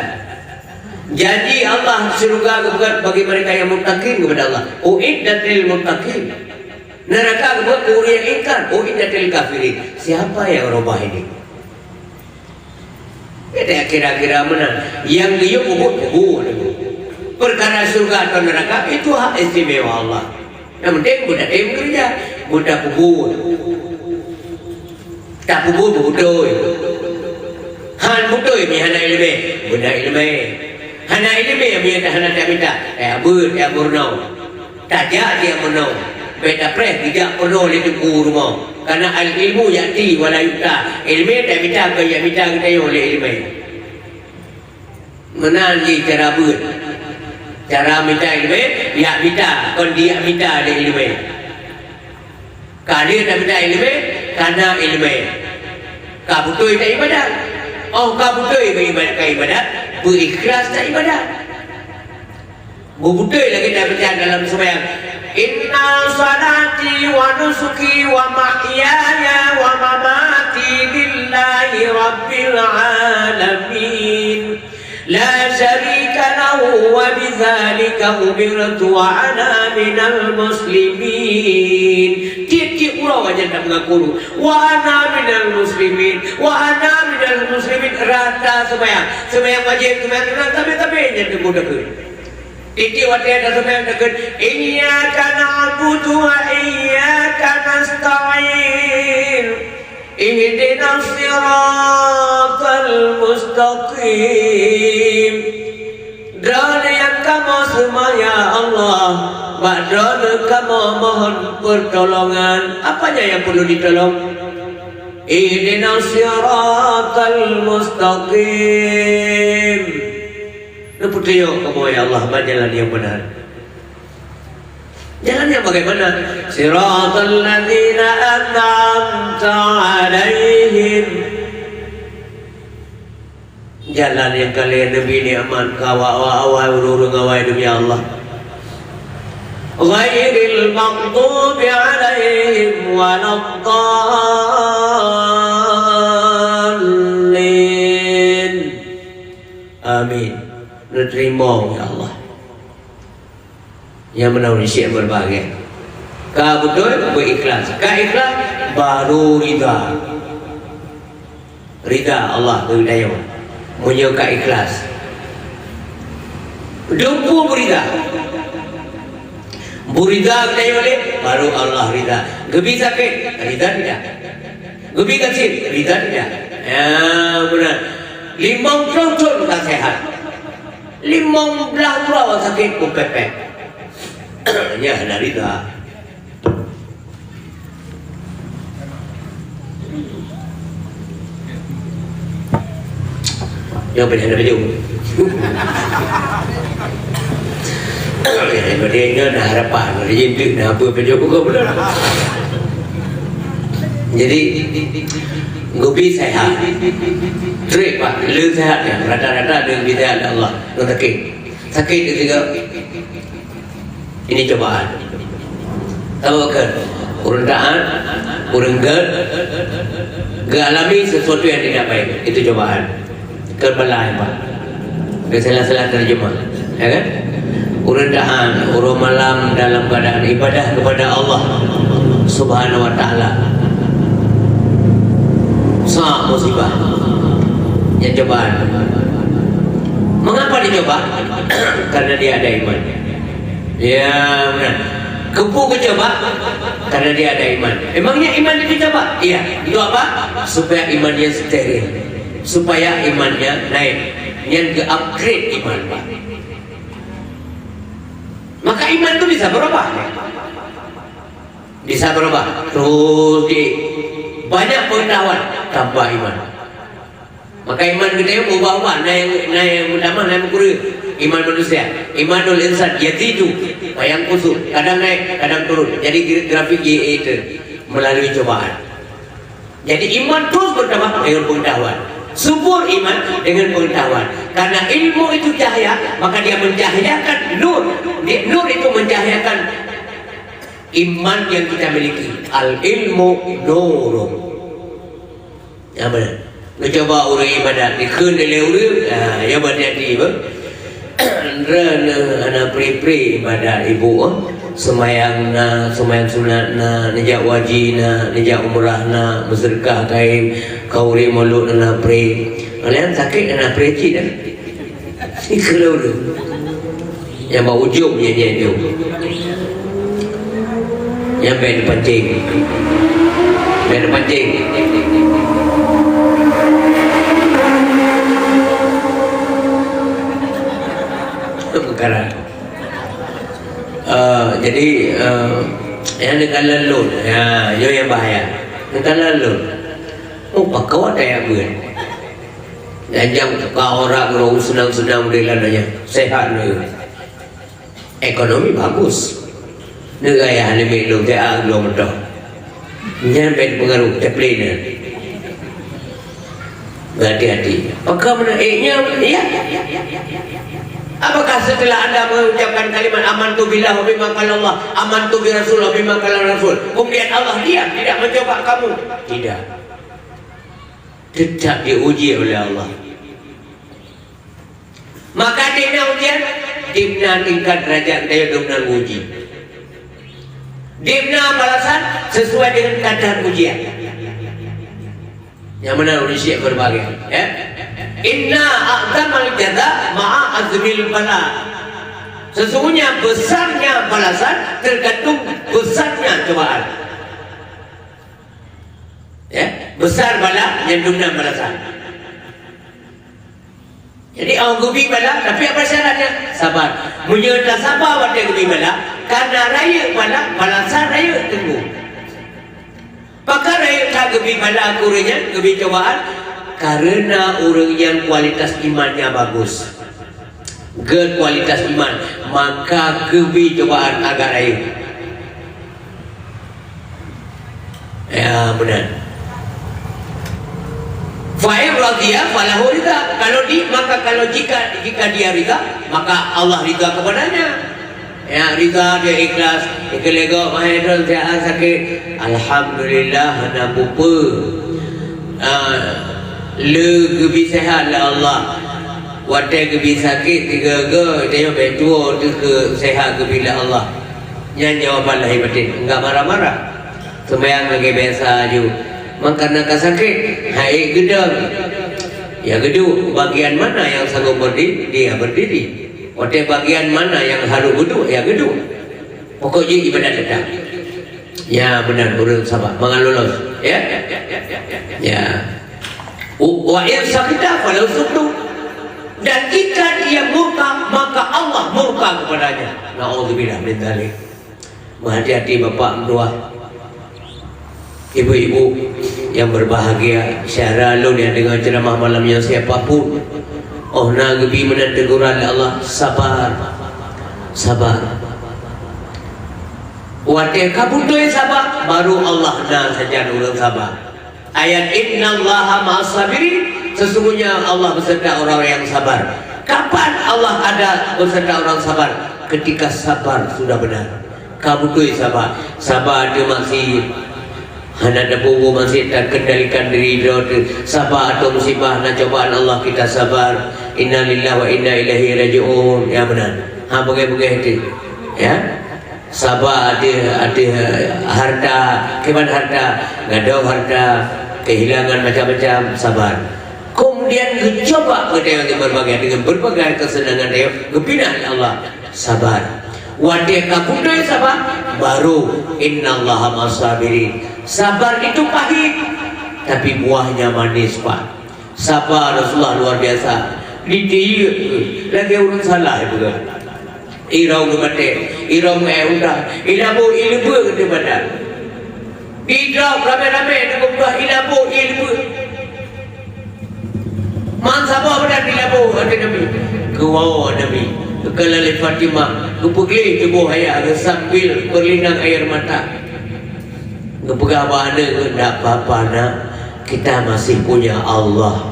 Jadi Allah surga bukan bagi mereka yang muttaqin kepada Allah. Uiddatil muttaqin. Neraka buat orang yang ingkar. Uiddatil kafirin. Siapa yang robah ini? Kita kira-kira mana? Yang dia ubud perkara surga atau neraka itu hak istimewa Allah. Yang penting budak dia bekerja, budak kubur. Tak kubur budoy. Han budoy ni hana ilmu, budak ilmu. Hana ilmu yang dia hana tak minta. Abud ya burno. Tajak dia burno. Beta pres tidak burno di tuku rumah. Karena al ilmu yati wala yuta. Ilmu tak minta ke yang minta kita oleh ilmu. Menangi cara bud. Cara minta ilmu, ya minta. Kon dia minta oleh ilmu. Kalau dia tak minta ilmu, karena ilmu. Kau butuh tak ibadat. Oh kau butuh ibadat. Berikhlas tak ibadat. Butuh lagi tak baca dalam sembahyang. Inna salati wa nusuki wa mahyaya wa mamati lillahi rabbil alamin. La syarika lahu wa bidzalika umirtu wa ana minal muslimin. Tiap-tiap orang aja tak mengaku wa ana minal muslimin wa ana minal muslimin. rata sembahyang wajib sembahyang sunat tapi nya debu-debu. Titi waktu ada sembahyang dekat iyyaka na'budu wa iyyaka nasta'in ihdinas siratal mustaqim. Dan yang kamu semua ya Allah, dan kamu mohon pertolongan. Apanya yang perlu ditolong? Ihdinas siratal mustaqim. Petunjuk kamu ya Allah, jalan yang benar. Jalan yang bagaimana? Siratal ladzina an'amta 'alaihim. Jalan yang kalian Nabi ni'mat kawa urung awai demi Allah. Ghairil maghdubi 'alaihim waladdallin. Amin. Terima ya Allah. Yang menaungi syiar berbahagia. Kau betul berikhlas. Kau ikhlas baru ridha. Ridha Allah berdaya. Menyuka ikhlas. Dumpu berida. Berida berdaya oleh baru Allah ridha. Gebi sakit ridha tidak. Gebi kecil ridha tidak. Ya benar. 50 tahun tak sehat. 15 tahun sakit pun pepek. Ya ada ridha. Yang penting ada baju. Yang pentingnya nak harapan, nak jintik, nak apa baju bukan benar. Jadi gobi sehat, trip pak, lu sehat ya, rata-rata dengan sehat Allah, nggak sakit juga. Ini cobaan. Tahu kan? Kuruntaan, kurunggal, alami sesuatu yang tidak baik, itu cobaan. Kerbelahan pak, salah terjemah, ya kan? Kuruntaan, urut malam dalam keadaan ibadah kepada Allah Subhanahu Wa Taala. Sangat musibah yang cobaan. Mengapa dicoba? Karena dia ada iman. Ya benar. Kepu kecoba karena dia ada iman. Emangnya iman itu dicoba? Iya. Itu apa? Supaya imannya steril, supaya imannya naik, yang ke-upgrade iman pak. Maka iman itu bisa berubah. Bisa berubah. Terus di banyak pengetahuan tanpa iman. Maka iman kita yang ubah-ubah, naik utama, naik kurang. Iman manusia, imanul insan yazidu wa yanqusu, kadang naik, kadang turun. Jadi grafik itu melalui cobaan. Jadi iman terus bertambah dengan pengetahuan. Subur iman dengan pengetahuan. Karena ilmu itu cahaya, maka dia mencahayakan nur. Nur itu mencahayakan iman yang kita miliki. Al ilmu nurun. Ya benar. Mencoba orang ibadat dikun oleh orang, ya berhati-hati ber. Anak pri ibadat ibu, semayang sunat na, nejak wajib na, nejak umrah na, bersedekah kain, kauri mulut anak pri. Kalian sakit anak pri cik dah. Kalau tu, yang bau ujungnya dia tu, yang main pancing. Perkara. Jadi yang dengan lelun, ya, yang bahaya. Dengan lelun, pakau ada yang ber. Jangan kau orang orang senang-senang dilalanya, sehat ni. Ekonomi bagus. Negara yang lebih long dia long dah. Jangan pengaruh teplena. Hati-hati. Pakau mana? Ya. Apakah setelah anda mengucapkan kalimat amantu billah wa bima qala Allah, amantu bi rasul wa bima qala rasul, kemudian Allah diam tidak mencoba kamu? Tidak. Tetap diuji oleh Allah. Maka dia ujian, dimna tingkat derajat dia dimna uji. Dimna balasan sesuai dengan kadar ujian. Yang mana usia berbagai, ya? Inna a'zamal jaza ma'a azmil bala. Sesungguhnya besarnya balasan tergantung besarnya cobaan. Ya, besar bala nyandungna balasan. Jadi orang gubi bala, tapi apa syaratnya? Sabar. Menyerta sabar pada gubi bala, karena raya bala, balasan raya tunggu. Maka raya tak gubi bala kurangnya, gubi cobaan, karena orang yang kualitas imannya bagus. Kualitas iman, maka gubi cobaan agak raya. Ya benar. Fa'il radhiya falahu ridha. Kalau jika dia ridha, maka Allah ridha kepadanya. Ya, ridha dia ikhlas. Ikhlas mahal dia sakit. Alhamdulillah hana pupa. Le gebi sehat lah Allah. Watai gebi sakit tiga dia betul tu ke sehat gebi lah Allah. Yang jawapan lahir batin. Enggak marah-marah. Sembahyang lagi biasa aja. Karena sakit, hai gedang. Ya gedung, bagian mana yang sanggup berdiri, dia berdiri. Oke, bagian mana yang harus duduk, ya gedung. Pokoknya ibadah datang. Ya benar, urut sabar, mangan lolos. Ya. Wa irsaqita falau sudu. Dan jika dia murka, maka Allah murka kepadanya. Nauzubillah min dzalik. Hati-hati bapak mendoa. Ibu-ibu yang berbahagia, syaralun yang dengan ceramah malamnya siapapun, oh nabi meneguran Allah, sabar, wadah kabutoi sabar, baru Allah saja orang sabar. Ayat innallaha ma'as sabirin, sesungguhnya Allah beserta orang yang sabar. Kapan Allah ada beserta orang sabar? Ketika sabar sudah benar. Kabutoi sabar dia masih hendak bubu masih tak kendalikan diri sabar atau musibah dan cobaan Allah kita sabar. Inna lillahi wa inna ilaihi raji'un. Ya benar. Bagai-bagai itu. Ya. Sabar ada harta, keban harta, gaduh harta, kehilangan macam-macam, sabar. Kemudian coba kita berbagai dengan berbagai kesenangan dia, gembira Allah, sabar. Wadah kabudai sabar, baru innallaha ma'as-sabirin. Sabar itu pahit, tapi buahnya manis pak. Sabar Rasulullah luar biasa. Dia lagi orang salah itu kan. Irau kemate, irau udah, ilabu ilmu kata pada. Irau rame-rame dengan buah ilabu ilmu. Man sabar pada ilabu ada Nabi. Kau Nabi. Kalau Fatimah, pergi ke buaya sambil berlinang air mata. Kepegah mana tidak apa-apa nak, kita masih punya Allah.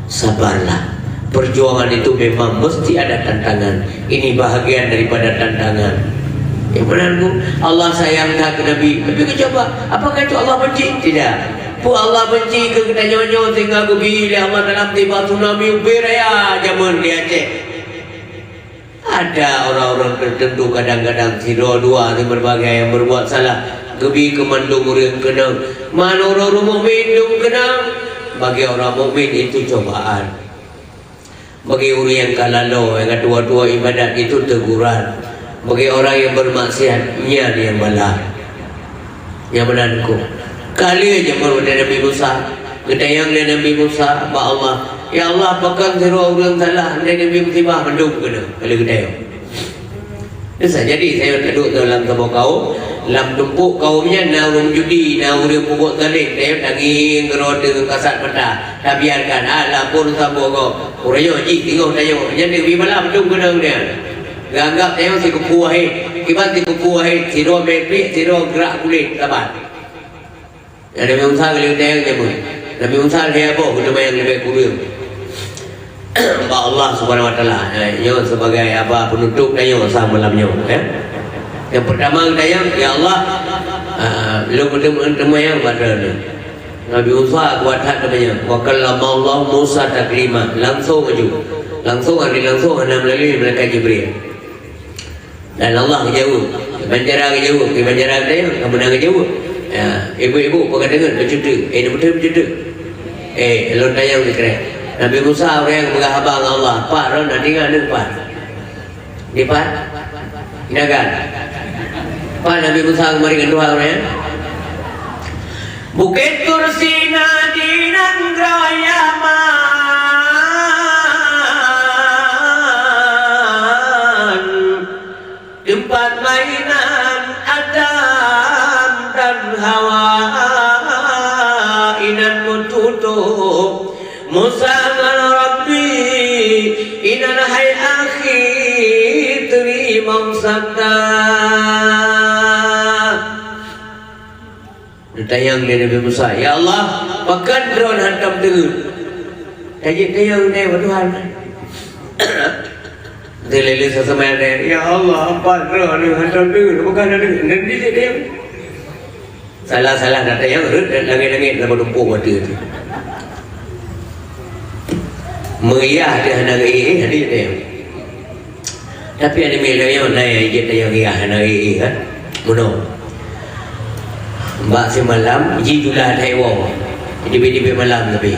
Sabarlah. Perjuangan itu memang mesti ada tantangan. Ini bahagian daripada tantangan. Yang benarku Allah sayang tak ke Nabi, tapi kau coba, apakah itu Allah benci? Tidak. Allah benci ke kita nyonya sehingga bila Allah dalam tiba tsunami beraya zaman di Aceh. Ada orang-orang tertentu kadang-kadang siro dua di berbagai yang berbuat salah. Gebi kemandung orang kenang, mana orang mukmin dong kenang. Bagi orang mukmin itu cobaan. Bagi orang yang kalalo, yang tua-tua ibadat itu teguran. Bagi orang yang bermaksiat, ia yang bala. Yang benarku. Kali aja baru Nabi Musa, gedayang Nabi Musa, ba Allah, ya Allah apakah siro orang salah Nabi Musa mendung kena kali gedayang. Jadi saya duduk dalam tempat kaum, dalam tumpuk kaumnya naung judi, naung dia pukul talik, dia daging gerot dengan kasat mata. Tak biarkan, lapor sama kau. Orangnya haji tengok tanya, jadi di malam tu kena dia. Ganggap tengok si kupu wahid, kibat si kupu wahid, siro metrik, siro gerak kulit, sabar. Nabi Musa kali tayang dia pun. Nabi Musa dia apa? Kita bayang lebih kurang. Mbak Allah Subhanahu Wa Taala, yo sebagai apa penutup dayo sama malamnya. Yang pertama dayang, ya Allah, lu ketemu yang pada Nabi Musa buat hak namanya. Wa kallama Allah Musa taklima. Langsung maju. Langsung melalui malaikat Jibril. Dan Allah jauh. Banjara jauh, banjara dayang, kemenangan jauh. Ya, ibu-ibu kau dengar bercuti. Ini betul bercuti. Elok dayang dikira. Nabi Musa orang yang berhabang Allah. Pak, orang nak tinggal ni Pak. Ni Pak? Inakan? Pak Nabi Musa kemarin kedua orang ya. Bukit Tursina di Nandrayaman, tempat mainan Adam dan Hawa, inan mututup Musa ngan Rabbi, inan hai akhi terima sabda. Tayang dia Nabi Musa, ya Allah, pakan drone hantam terus. Tayang dia Tuhan. Dilele sesama dia, ya Allah, apa drone hantam terus, pakan ada. Nanti dia salah dah tayang rut langit-langit dapat tumpuk mata tu. Meriah dia hendak ada dia. Tapi ada milah yang naik je tayang riah hendak kan. Mono. Mbak si malam jidulah taiwo di malam tapi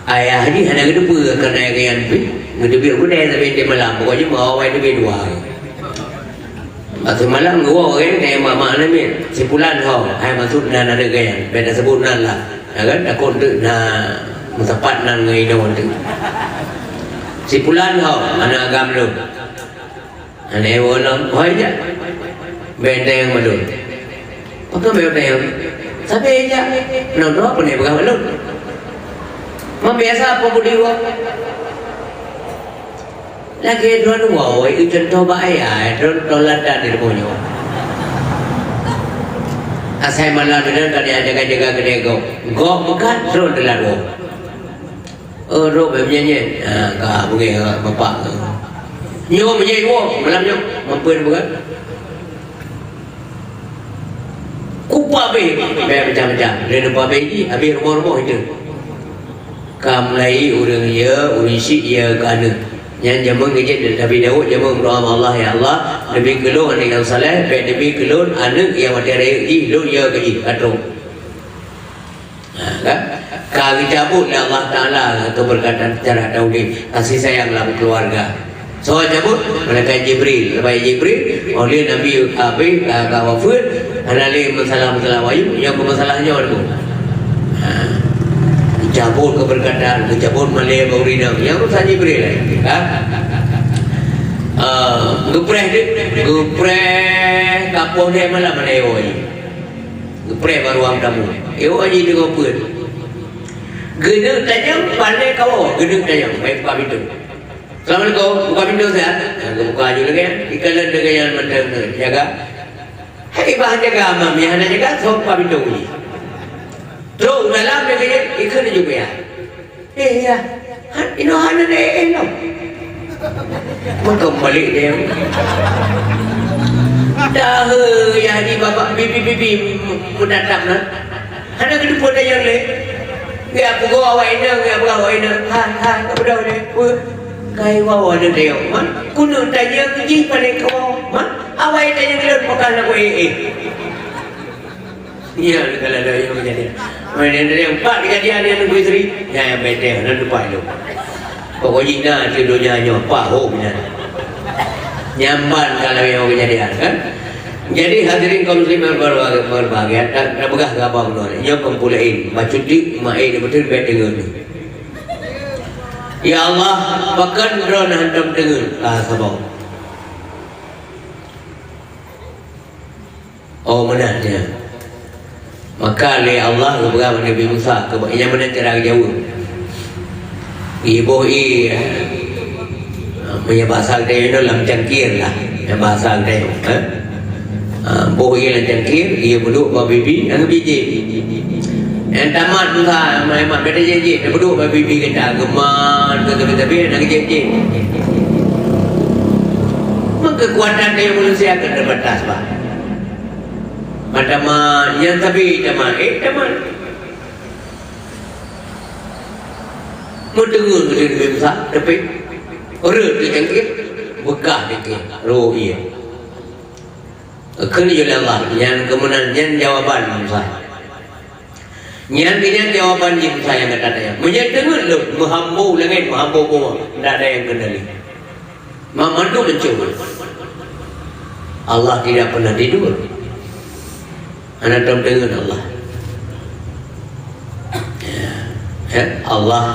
ayah ni hanya kedepa kena yang pi kedepa aku dah tapi di malam pokoknya mau awal di dua mbak si malam gua orang kayak mama ni si pulan ho hai maksud nan ada gaya beda sebut nan lah kan takut na musapat nan ngai dah tu si pulan ho anak agam lu ane wolong hoi je benda yang malu. Apa benda yang sampai aja nonton apa ni berapa lu? Membiasa apa budi gua? Lagi drone wow itu contoh bahaya drone tolatan di rumahnya. Asal malam benar tadi jaga kedai go bukan drone dalam go. Roh bernyanyi, kah mungkin bapak. Nyo menyanyi wo malam nyo mampu bukan? Kupa be macam-macam. Dia nampak bayi, habis rumah-rumah itu. Kamlai orang ya, orang si ya kana. Yang jaman kerja Nabi Daud jaman doa Allah ya Allah, Nabi kelon anak yang saleh, Nabi kelon anak yang mati raya ji, lo ya kerja atung. Kan? Kami cabut ya Allah Taala atau berkata secara tauhid, kasih sayanglah keluarga. So cabut malaikat Jibril, lepas Jibril, oleh Nabi Abi wafat, analih masalah wahyu, yang bermasalahnya tu. Cabut keberkatan, cabut malaikat Baurina, yang urusan Jibril lah. Gepreh kapoh dia malam mana ewoi. Gepreh baru am tamu. Ewoi aja dengan pun. Gedung tajam pandai kau, gedung tajam baik buka pintu. Assalamualaikum, buka pintu saya. Buka aja lagi. Ikalan dengan yang mentang jaga. Hai bahan jaga amam yang nak jaga, so buka pintu ni. Terus dalam dia ikut juga ya. Ya, ini hana deh no. Mengembali dia. Dah ya di bapak bibi mendatang nak. Hana kita pun dah yang le. Dia aku awak ini, dia aku awak ini. Ha, kepada dia. Kai wawa ada dia. Man, kuno tanya kerja pada kau. Man, awak tanya dia pakai aku Ya, kalau ada yang menjadi. Mana ada yang empat kejadian yang tunggu isteri. Ya, yang bete, nak lupa itu. Pokoknya nak tidurnya hanya paham benar. Nyamban kalau yang kejadian kan. Jadi hadirin kaum muslimin berbahagia. Tak begah apa pun. Yang kumpulain, bacuti, mai betul bete dengan. Ya Allah, pakan drone hantam dengan sabar. Oh menanya. Maka oleh Allah kepada Nabi Musa yang mana cara jauh. Ibu punya bahasa dia itu dalam cangkir lah. Bahasa dia. Boh ia cangkir, ia duduk bawa bibi, yang biji. Yang tamat Musa, memang beda jeje. Dia duduk bawa bibi kita geman, tapi nak jeje. Maka kekuatan dia manusia akan terbatas pak. Mataman yang tapi taman mendengar dia besar tapi orang dia cangkir bekah dia roh ia kena oleh Allah yang kemudian yang jawaban Musa Nyan jawaban yang saya kata ya. Menyedengar loh, menghambu langit, menghambu bawah, tidak ada yang kendali. Memandu mencoba. Allah tidak pernah tidur. Anda tahu dengan Allah. Ya, Allah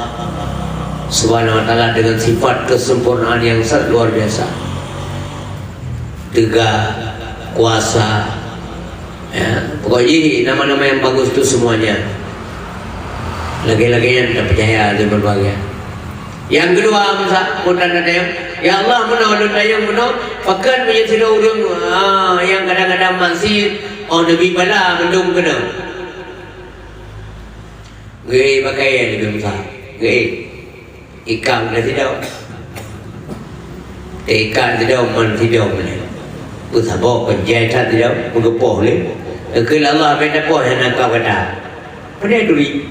Subhanahu wa ta'ala dengan sifat kesempurnaan yang sangat luar biasa. Tegak, kuasa. Ya, pokoknya nama-nama yang bagus itu semuanya. Lagi-laginya tidak percaya di berbagai. Yang kedua, ya Allah menolong dayang menolong, pakan menjadi orang yang kadang-kadang masih Nabi bala mendung kena. Gay pakai yang lebih besar. Gay ikan dah tidak. Ikan tidak man tidak mana. Usahabo penjahit tidak mengepoh le. Kalau Allah benda poh yang nak kau kata. Pada duri.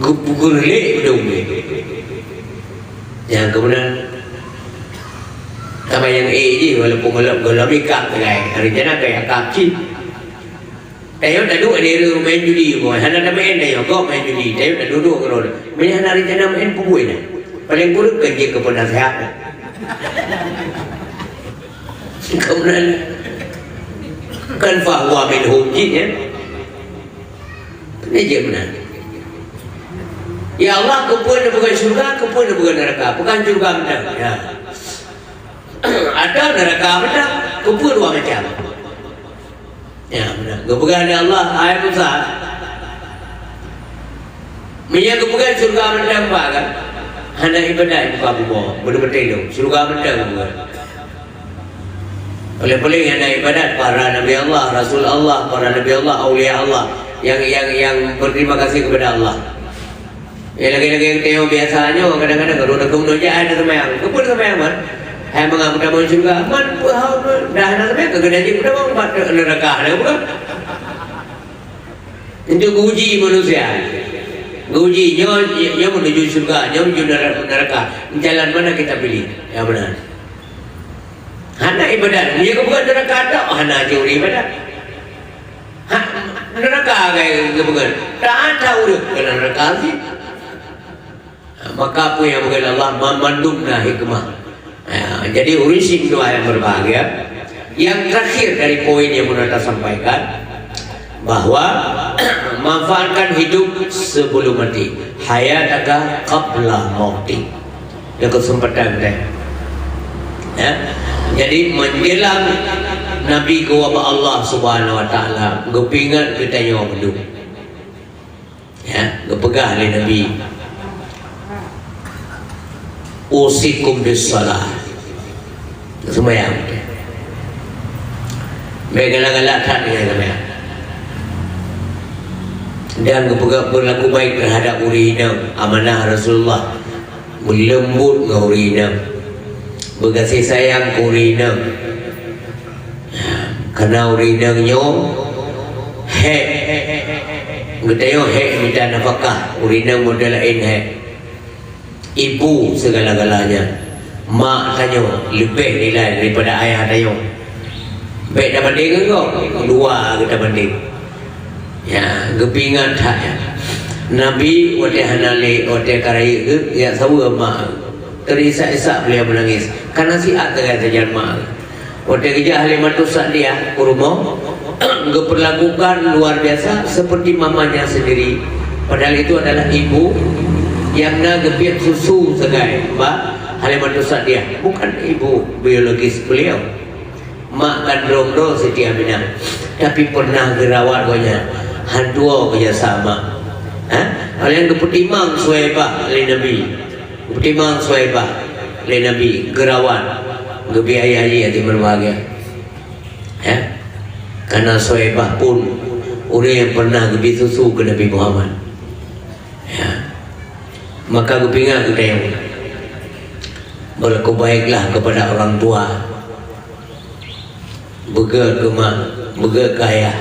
Gugur le mendung le. Yang kemudian sama yang je walaupun kalau ikan tergai. Hari jana kayak kaki. Tayo dah duduk di rumah main judi boy. Hana dah main tayo kau main judi. Tayo dah duduk kerana. Banyak hari jana main pukul dah. Paling buruk kerja ke penasehat. Kemudian kan fahuwa min hujid ya. Ini je benar. Ya Allah, kepun bukan syurga, kepun bukan neraka. Bukan syurga benar. Ya. Ada neraka benar, kepun dua macam. Ya benar. Kepegang Allah ayat besar. Minyak kepegang surga menang kan? Hanya ibadah itu kamu mau benar-benar itu surga menang bukan? Oleh-oleh hanya ibadat para Nabi Allah, Rasul Allah, para Nabi Allah, Aulia Allah yang berterima kasih kepada Allah. Ya lagi-lagi yang tengok biasanya kadang-kadang kalau nak kemudian ada semayang, kepun semayang man. Hai mengaku dah mau surga, man dah nak semayang kegedean juga dah mau neraka dah bukan? Itu uji manusia. Uji nyo menuju surga, nyo menuju neraka. Jalan mana kita pilih? Yang benar. Hana ibadat, dia bukan neraka tak, hana juri ibadat. Neraka kayak bukan. Tak tahu dah kalau neraka sih. Maka apa yang bukan Allah memandungna hikmah. Jadi urusin doa yang berbahagia. Yang terakhir dari poin yang Munata sampaikan, bahwa manfaatkan hidup sebelum mati. Hayataka qabla mautik. Yang kesempatan teh. Ya. Jadi menjelang Nabi kepada Allah Subhanahu wa taala, gepingat kita nyawa hidup. Ya, gepegah oleh Nabi. Usikum bis salah. Sembahyang. Megala-gala tak dengan sembahyang. Dan berlaku baik terhadap urina, amanah Rasulullah, berlembut dengan urina, berkasih sayang urina, karena urina nyo kita yo minta nafkah, urina model lain ibu segala-galanya, mak tanyo lebih nilai daripada ayah tanyo. Baik dah banding kau, dua kita banding. Ya, gepingan tak ya. Nabi wate hanale wate karai ya sawa mak. Terisak-isak beliau menangis. Karena si agak terjadi mak. Wate kerja Halimatus Sa'diyah kurma geperlakukan luar biasa seperti mamanya sendiri. Padahal itu adalah ibu yang nak gepiak susu segai. Mbak Halimatus Sa'diyah bukan ibu biologis beliau. Mak kandung do Siti Aminah. Tapi pernah gerawat gonya. Handua kerjasama. Kalian keputimang Suhaibah oleh Nabi, keputimang Suhaibah oleh Nabi, gerawan kebiayai hati berbahagia. Karena Suhaibah pun orang yang pernah kebi susu ke Nabi Muhammad. Maka kepingat kita yang berlaku baiklah kepada orang tua, bega ke mak, bega ke ayah.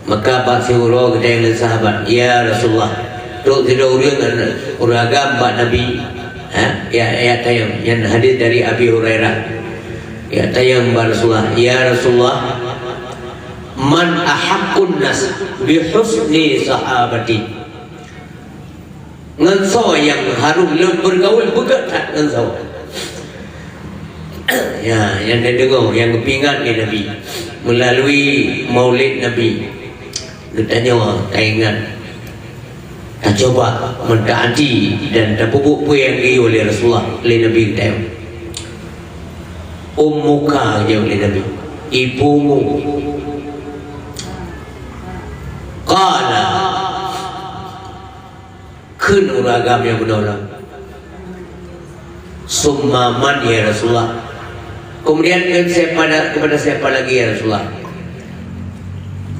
Maka Pak Syuro kita yang sahabat, ya Rasulullah, tu tidak orang agama Nabi, ya tayang yang hadis dari Abi Hurairah, ya tayang Rasulullah, ya Rasulullah, man ahaqqun nas bi husni sahabati. Ngenso yang harum bergaul begat ngenso. Ya, yang dia dengar, yang kepingat ni Nabi melalui maulid Nabi. Dia tanya, tak ingat, tak coba mentaati dan tak pupuk yang di oleh Rasulullah, oleh Nabi kita. Ummuka dia oleh Nabi, ibumu. Qala, kun uragam yang menolak. Summa man ya Rasulullah. Kemudian kepada siapa lagi ya Rasulullah?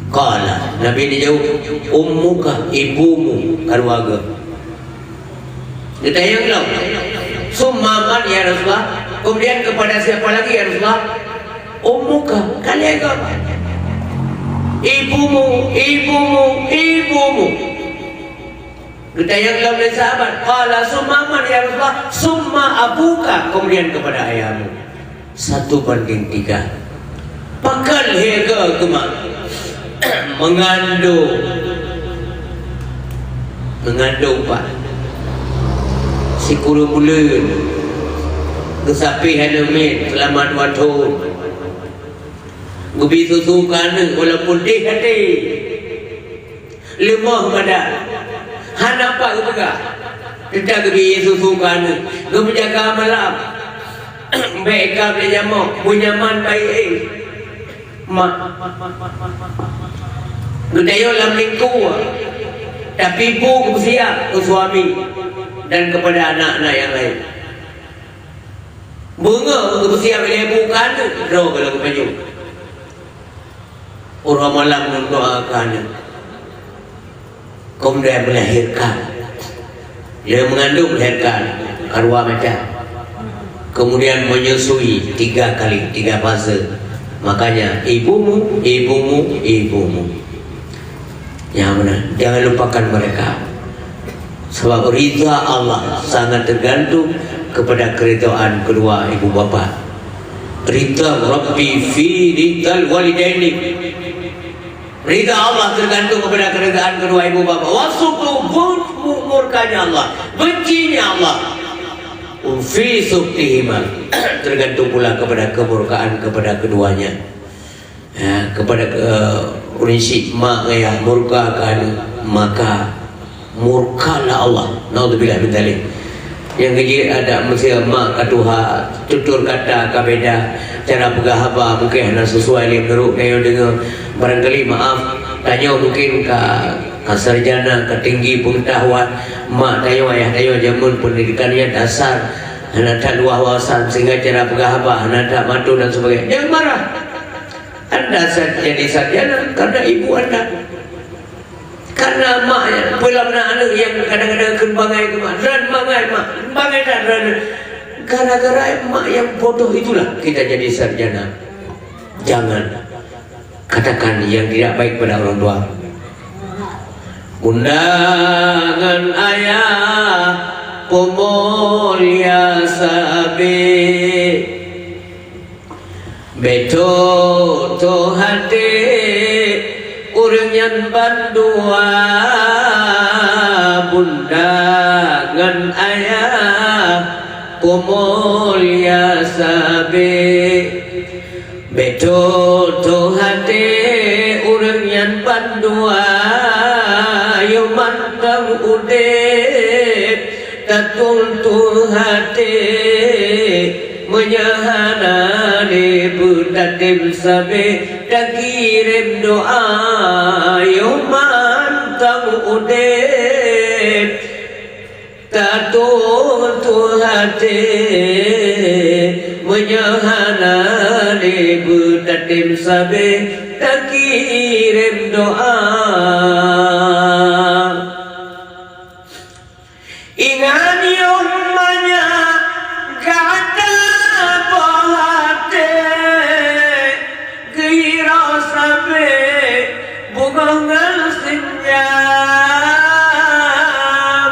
Qala, Nabi dijawab, ummuka, ibumu, keluarga. Dia tanya ulang, summa man ya Rasulullah. Kemudian kepada siapa lagi ya Rasulullah? Ummuka, kalian ke? Ibumu, ibumu, ibumu. Dia tanya ulang dari sahabat, qala summa man ya Rasulullah. Summa abuka, kemudian kepada ayahmu. 1/3. Pakal hega kemak mengandung pak si kuru bulan kesapi hanamin selama 2 tahun gubi susu kana walaupun di hati lemah badan hanapa kebaga tidak gubi susu kana gubi jaga malam baik kau boleh jamak bunyaman baik mak Nudayo lam lingku, tapi ibu bersiap ke suami dan kepada anak-anak yang lain. Bunga bersiap oleh ibu kan, roh kalau kepada orang malam mendoakan, kemudian melahirkan, dia mengandung melahirkan arwah macam, kemudian menyusui 3 kali 3 fase. Makanya ibumu, ibumu, ibumu. Yang benar, jangan lupakan mereka. Sebab ridha Allah sangat tergantung kepada keridhaan kedua ibu bapa. Ridha Rabbi fi ridhal walidaini. Ridha Allah tergantung kepada keridhaan kedua ibu bapa. Wasuku murkanya Allah, bencinya Allah. Fi suktihima, tergantung pula kepada kemurkaan kepada keduanya. Ya, kepada prinsip mak ayah murkakan, maka murkalah Allah. Naudzubillah min dzalik. Yang kecil ada mesti mak katuha tutur kata kabeda cara pegahaba mungkin hanya sesuai dengan menurut yang dengar. Barangkali maaf tanya mungkin ke sarjana, ke tinggi pengetahuan, mak tayo ayah tayo jamun pendidikannya dasar, hanya tak luah wawasan sehingga cara pegahaba hanya tak matu dan sebagainya. Jangan marah. Anda jadi sarjana karena ibu anda, karena mak pulang anak yang kadang-kadang kembangai kemak dan bangai mak bangai dan gara-gara mak yang bodoh itulah kita jadi sarjana. Jangan katakan yang tidak baik pada orang tua. Undangan ayah pemulia sabi beto to hati urang yang bandua. Undangan ayah pemulia sabi beto to hati urang yang bandua. Yo mantang udip tatul hati menyahana di budatim sabe dan kirim doa. Yo mantang udip tatul hati menyahana di budatim sabe dan kirim doa. Ingat yomanya kata bahate gira sabe bukangan senja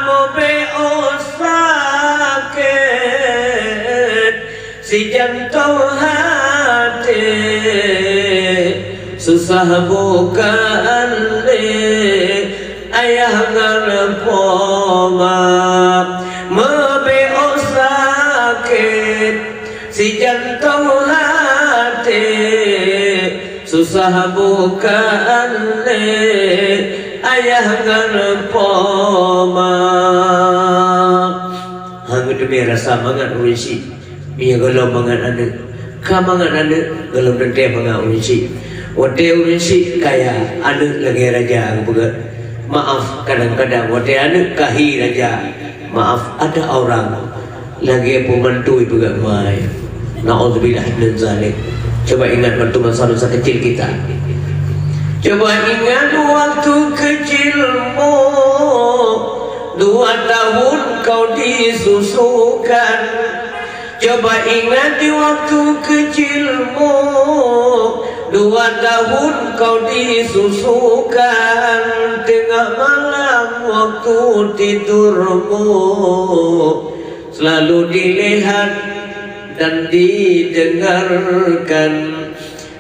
mobe osakit si jantung hati susah bukan le ayah ngarepoma mebeo sakit si jantung hati susah bukan le ayah ngarepoma hang demi rasa mangan urisi ia galau mangan ane ka mangan ane galau dente mangan urisi wate urisi kaya ane lagi raja begat maaf kadang-kadang wate ane kahi raja maaf ada orang lagi pembantu itu gak main na'udzubillah min zalik. Coba ingat waktu masa kecil kita, coba ingat waktu kecilmu 2 tahun kau disusukan. Coba ingat di waktu kecilmu 2 tahun kau disusukan. Tengah malam waktu tidurmu selalu dilihat dan didengarkan.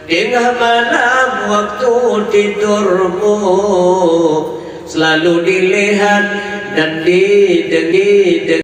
Tengah malam waktu tidurmu selalu dilihat dan didengarkan.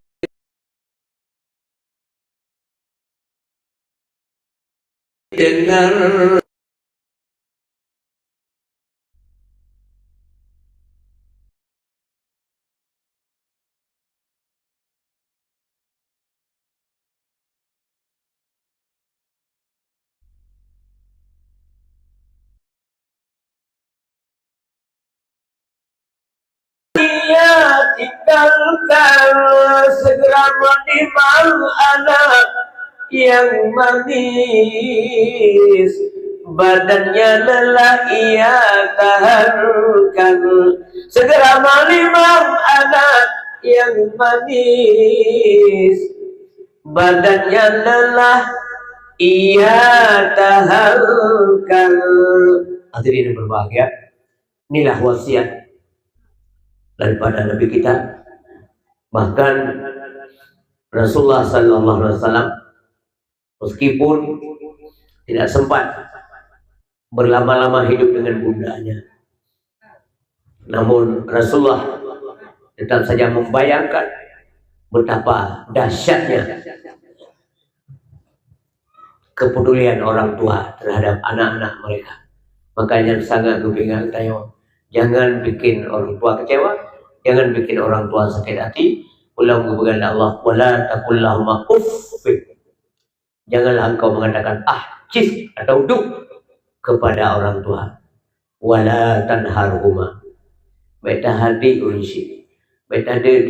Tinggalkan segera menimang anak yang manis, badannya lelah ia tahankan. Segera menimang anak yang manis, badannya lelah ia tahankan. Hadirin yang berbahagia, inilah wasiat daripada Nabi kita. Bahkan Rasulullah Sallallahu Alaihi Wasallam meskipun tidak sempat berlama-lama hidup dengan bundanya, namun Rasulullah tetap saja membayangkan betapa dahsyatnya kepedulian orang tua terhadap anak-anak mereka. Makanya sangat kepingan tayo, jangan bikin orang tua kecewa, jangan bikin orang tua sakit hati. Ulang kebenaran Allah, wala taqullahuma uffik. Janganlah engkau mengatakan cis atau duk kepada orang tua. Wala tanharhuma. Beta hadi unsi. Beta de.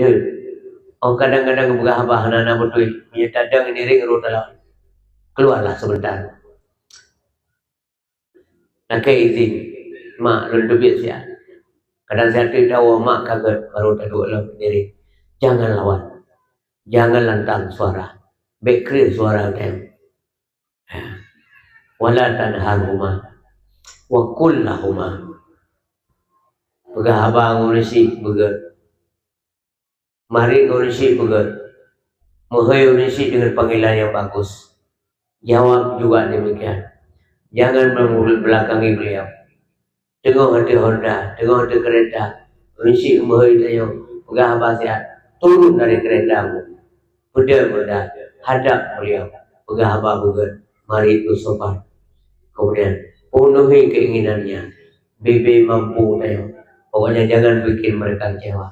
Oh kadang-kadang buka abah anak betul. Punya tadang ini ring rotalah. Keluarlah sebentar. Nak izin. Mak lu biasa. Kadang saya tahu mak kaget baru tadu lah sendiri. Jangan lawan, jangan lantang suara, bekrir suara tem. Wala tanharhuma, wa qul lahuma. Pegah abang urisi begat, mari urisi begat, mohon urisi dengan panggilan yang bagus. Jawab juga demikian. Jangan membelakangi beliau. Tengok hati Honda, tengok hati kereta. Urisi mohon tayo, pegah abang sihat. Turun dari keretamu, mudah-mudahan hadap beliau, pegah abah bukan, mari itu sopan. Kemudian penuhi keinginannya, bibi mampu tayo. Pokoknya jangan bikin mereka kecewa.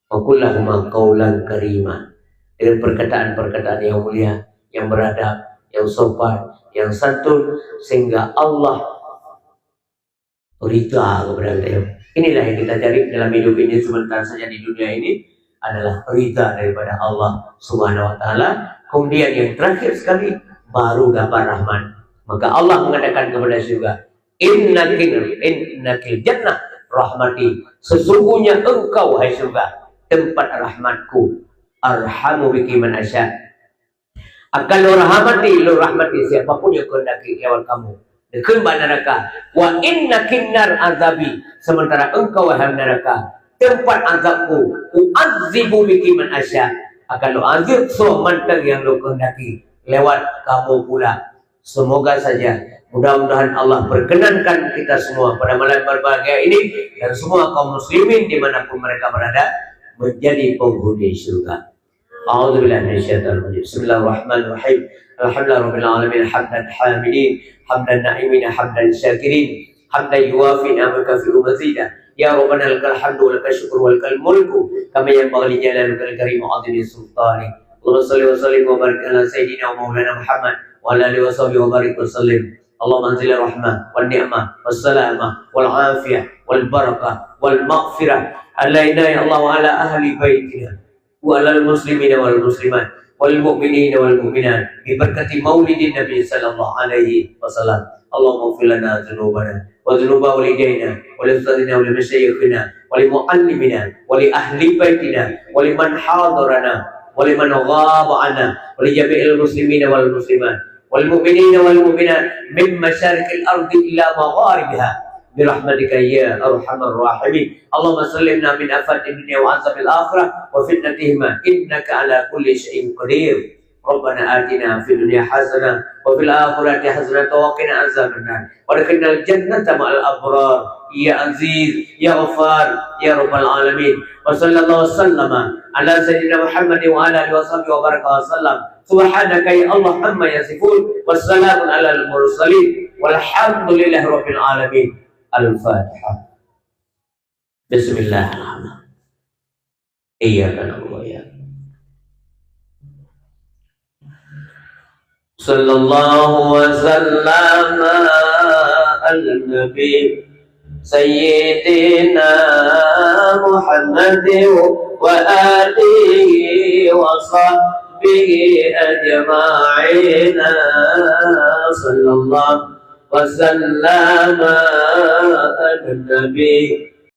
Wakullahuma qaulan karima, dengan perkataan-perkataan yang mulia, yang beradab, yang sopan, yang santun, sehingga Allah ridha kepada tayo. Inilah yang kita cari dalam hidup ini sebentar saja di dunia ini, adalah ridha daripada Allah Subhanahu wa taala. Kemudian yang terakhir sekali baru dapat rahmat. Maka Allah mengatakan kepada surga, innakil jannah rahmati, sesungguhnya engkau hai surga tempat rahmatku, arhamu biki man asya, akan lu rahmati siapapun yang kehendaki lawan kamu dekeun neraka. Wa innakin nar azabi, sementara engkau wahai neraka tempat azabku, u'adzibu biki man asya, akan lo azab semantang yang lo kehendaki lewat kamu pula. Semoga saja Mudah-mudahan Allah perkenankan kita semua pada malam berbahagia ini dan semua kaum muslimin dimanapun mereka berada menjadi penghuni surga. A'udzubillahi minasyaitonir rajim. Bismillahirrahmanirrahim. Alhamdulillahirabbil alamin hamdan hamidin hamdan na'imin hamdan syakirin hamdan yuwafi ni'amaka fi mazida. Ya Rabbana lakal hamdu wa lakal syukru wa lakal mulku kama yanbaghi li jalalika al-karim wa 'azimi sultanik. Allahumma shalli wa sallim wa barik ala sayyidina wa maulana Muhammad wa ala alihi wa sahbihi wa barik wa sallim. Allahumma anzil rahmah wal ni'mah was salamah wal afiyah wal barakah wal maghfirah alaina ya Allah wa ala ahli baitina wa ala al muslimina wal muslimat wal mu'minina wal mu'minat bi barakati maulidin nabi sallallahu alaihi wasallam. Allahumma ighfir lana dhunubana wa dhunuba walidayna wa li ustadina wa li masyayikhina wa li muallimina wa li ahli baitina wa liman hadarana wa liman ghaba anna wa li jami'il muslimina wal muslimat والمؤمنين والمؤمنات من مشارق الأرض إلى مغاربها برحمتك يا أرحم الراحمين. اللهم سلمنا من آفات الدنيا وعذاب الآخرة وفتنتهما إنك على كل شيء قدير. ربنا آتنا في الدنيا حسنة وفي الآخرة حسنة وقنا عذاب النار وادخلنا الجنة مع الأبرار يا عزيز يا غفار يا رب العالمين. وصلى الله وسلم على سيدنا محمد وعلى آله وصحبه وبارك وسلم. Subhanaka ya Allah amma yasifun wassalamun alal mursalin walhamdulillahi rabbil alamin. Al-Fatihah. Bismillahirrahmanirrahim. Iyyaka na'budu wa iyyaka sallallahu wa sallama al-nabi sayyidina Muhammadin wa alihi wa sahbihi به أجمعين صلى الله وسلم على النبي